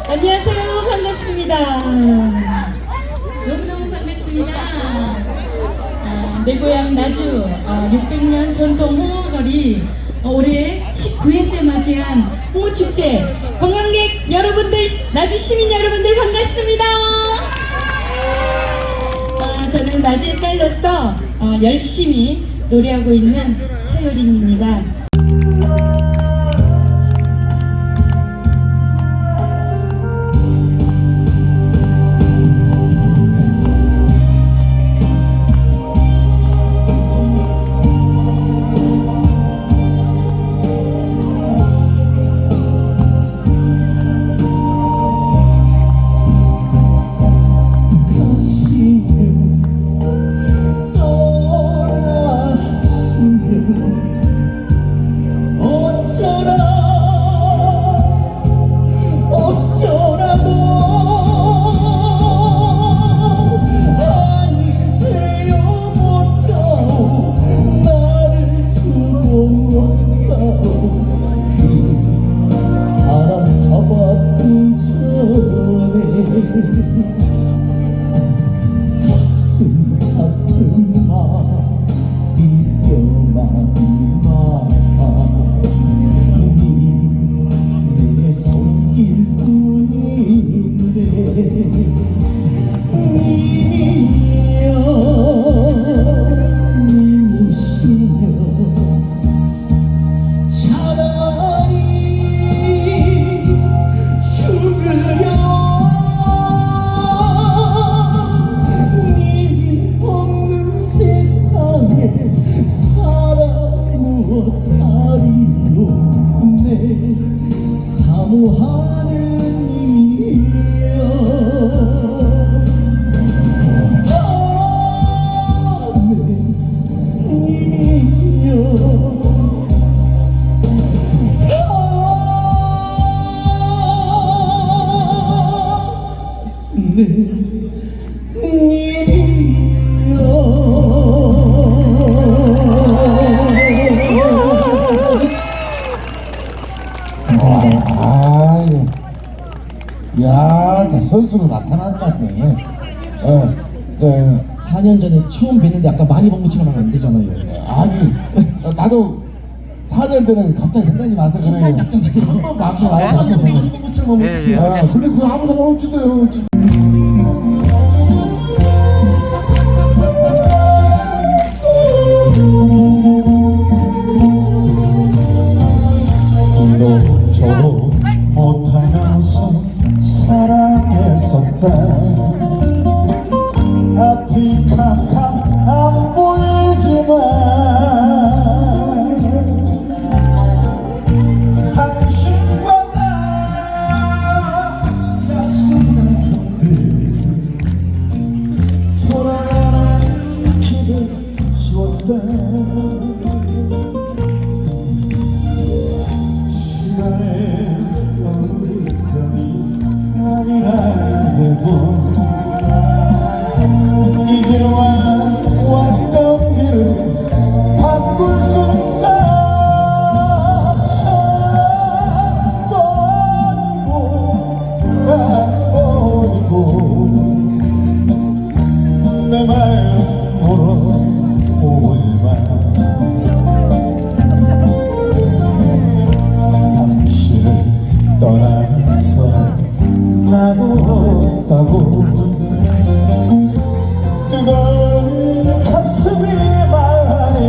안녕하세요. 반갑습니다. 너무너무 반갑습니다. 내 고향 나주 600년 전통 홍어거리 올해 19회째 맞이한 홍어축제 관광객 여러분들, 나주 시민 여러분들 반갑습니다. 저는 나주의 딸로서 열심히 노래하고 있는 차효린입니다. 야, 선수가 나타난 것 같네. 4년 전에 처음 뵀는데 아까 많이 본 것처럼 하면 안 되잖아요. 아니, 나도 4년 전에 갑자기 생각이 나서 그래요. 한번 막혀 와요. 많이 본 것처럼 하면 근데 그거 아무 상관없지도요. 이도저도 못하면서 사랑했었다. 앞이 캄캄 안 보이지만 당신과 나 약속한 길 돌아가는 길을 지웠다. 이제와 왔던 길을 바꿀 수 없다. 버리고 내 마음 물어보지마. 당신을 떠나서 나도 없다고 뜨거운 가슴이 말하네.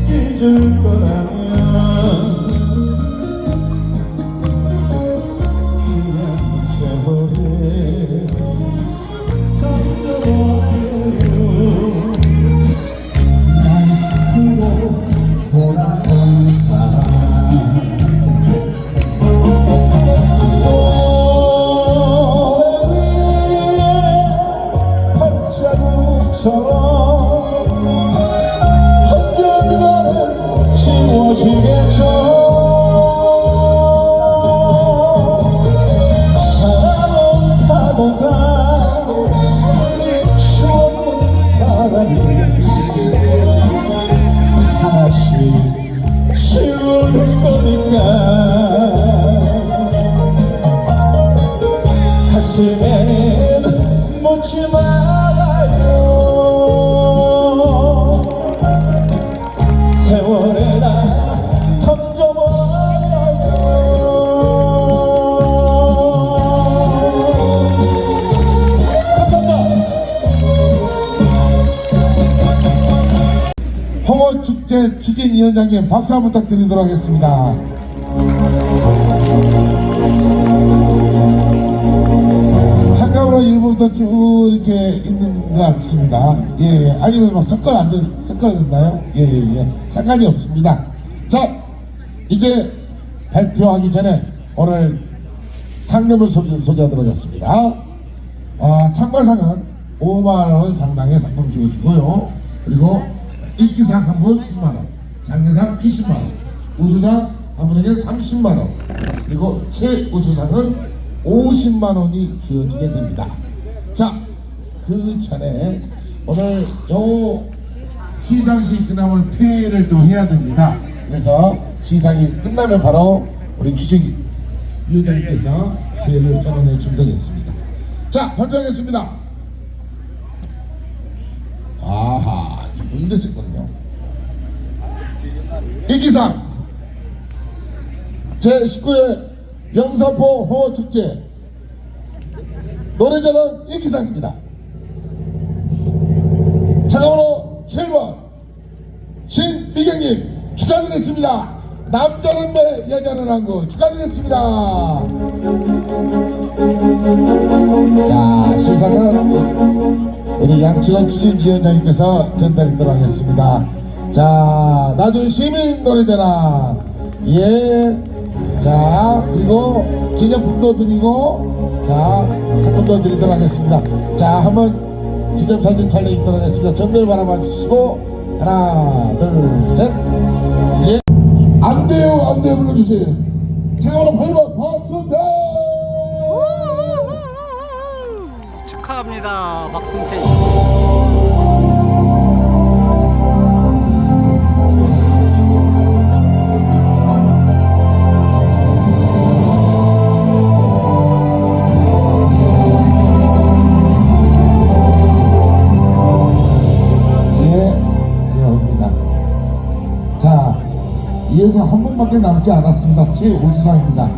잊을 거라면 그냥 세월에 던져버려요. 날 그로 돌아선 사람 사랑은 파도가 시원한 바람이 하나씩 시원을 거니까 가슴에는 묻지 말아요 세월에다 던져버려요 홍어축제 추진위원장님 박수 부탁드리도록 하겠습니다. 참가로 일부부터 쭉 이렇게 있는 것 같습니다. 예, 아니면 막 섞어야 됐나요? 예. 상관이 없습니다. 자, 이제 발표하기 전에 오늘 상금을 소개하도록 하겠습니다. 참가상은 5만원 상당의 상금 주어지고요. 그리고 인기상 한 분 10만원, 장려상 20만원, 우수상 한 분에게 30만원, 그리고 최우수상은 50만원이 주어지게 됩니다. 자, 그 전에 오늘 요 시상식 끝나면 폐회를 또 해야 됩니다. 그래서 시상이 끝나면 바로 우리 주직위원장님께서 폐회를 선언해 주면 되겠습니다. 자, 발표하겠습니다. 아하, 이분 되셨군요. 인기상 제19회 영산포 홍어축제 노래자랑 인기상입니다. 참가번호 7번 신미경님 축하드리겠습니다. 남자는 매 여자는 한거 축하드리겠습니다. 자, 시상은 우리 양치원 추진위원장님께서 전달하도록 하겠습니다. 자, 나주 시민 노래자랑, 예. 자, 그리고 기념품도 드리고, 자, 상금도 드리도록 하겠습니다. 자, 한번 기념사진 촬영 있도록 하겠습니다. 정면 바라봐 주시고, 하나, 둘, 셋. 예. 안 돼요, 불러주세요. 참가번호 8번 박순태! 축하합니다, 박순태 씨. 이어서 한 분밖에 남지 않았습니다. 최우수상입니다.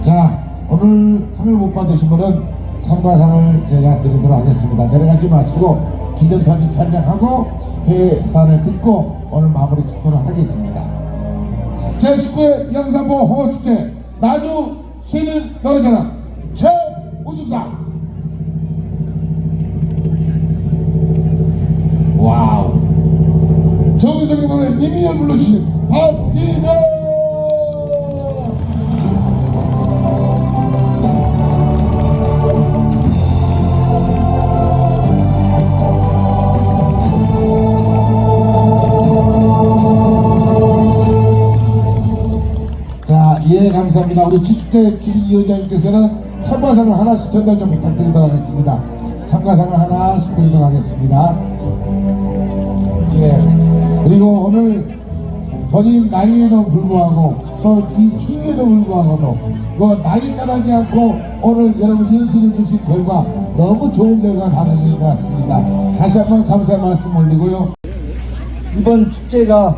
자, 오늘 상을 못 받으신 분은 참가상을 제가 드리도록 하겠습니다. 내려가지 마시고 기념사진 촬영하고 회사를 듣고 오늘 마무리 짓도록 하겠습니다. 제19회 영산포 홍어축제 나주 시민 노래자랑 최우수상. 와우. 정석의 노래 미미를 불러주신 박진영. 자, 예, 감사합니다. 우리 축제 주위원장님께서는 참가상을 하나씩 전달 좀 부탁드리도록 하겠습니다. 참가상을 하나씩 드리도록 하겠습니다. 예. 그리고 오늘 본인 나이에도 불구하고 또 이 추위에도 불구하고도 그 나이 따르지 않고 오늘 여러분 연습해 주신 결과 너무 좋은 결과가 나타낸 것 같습니다. 다시 한번 감사의 말씀 올리고요. 이번 축제가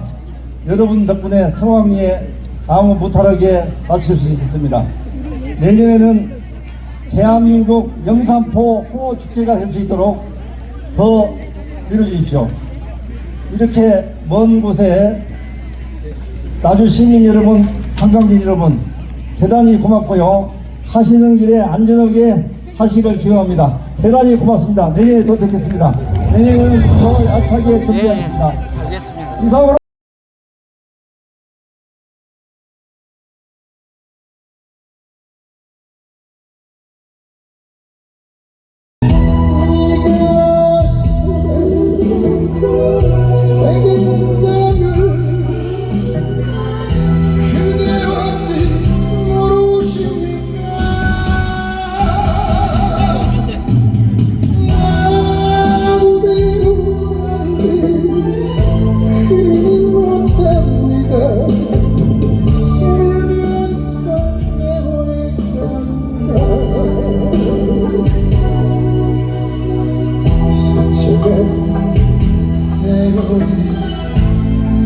여러분 덕분에 성황리에 아무 무탈하게 마칠 수 있었습니다. 내년에는 대한민국 영산포 홍어축제가 될 수 있도록 더 밀어주십시오. 이렇게 먼 곳에 나주 시민 여러분, 관광객 여러분 대단히 고맙고요. 하시는 길에 안전하게 하시기를 기원합니다. 대단히 고맙습니다. 내년에 또 뵙겠습니다. 내년에는 더 약하게 준비하겠습니다. 알겠습니다. 이상으로 소리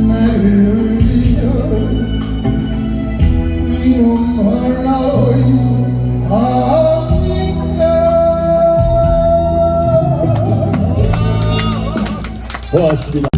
나를 울리며 이놈 홀라의 합니까. 고맙습니다.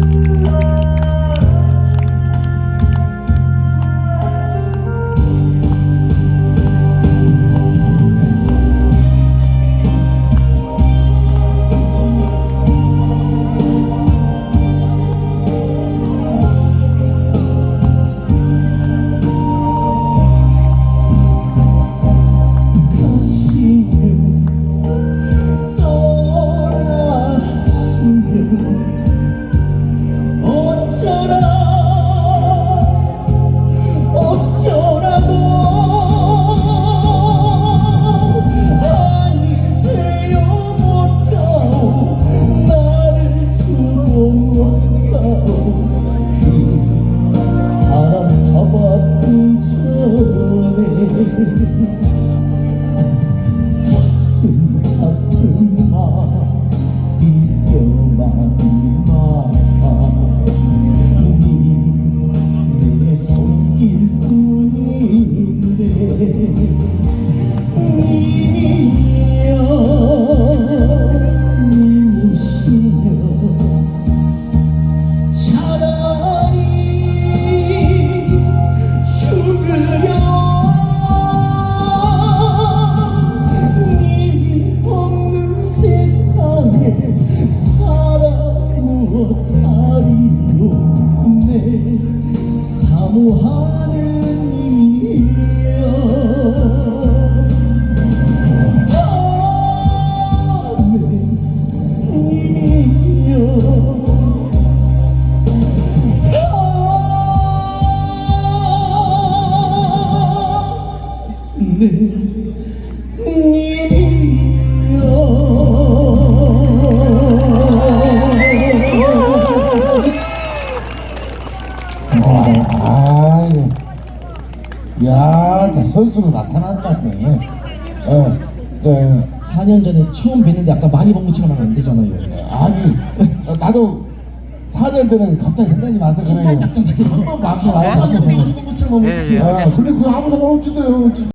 야, 선수가 나타났네. 4년 전에 처음 뵀는데 아까 많이 본 것처럼 하면 안 되잖아요. 아니, 나도 4년 전에 갑자기 생각이 나서 그래요. 한번 많이 봤던 것처럼 하면 어떡해. 근데 그거 아무 상관없지도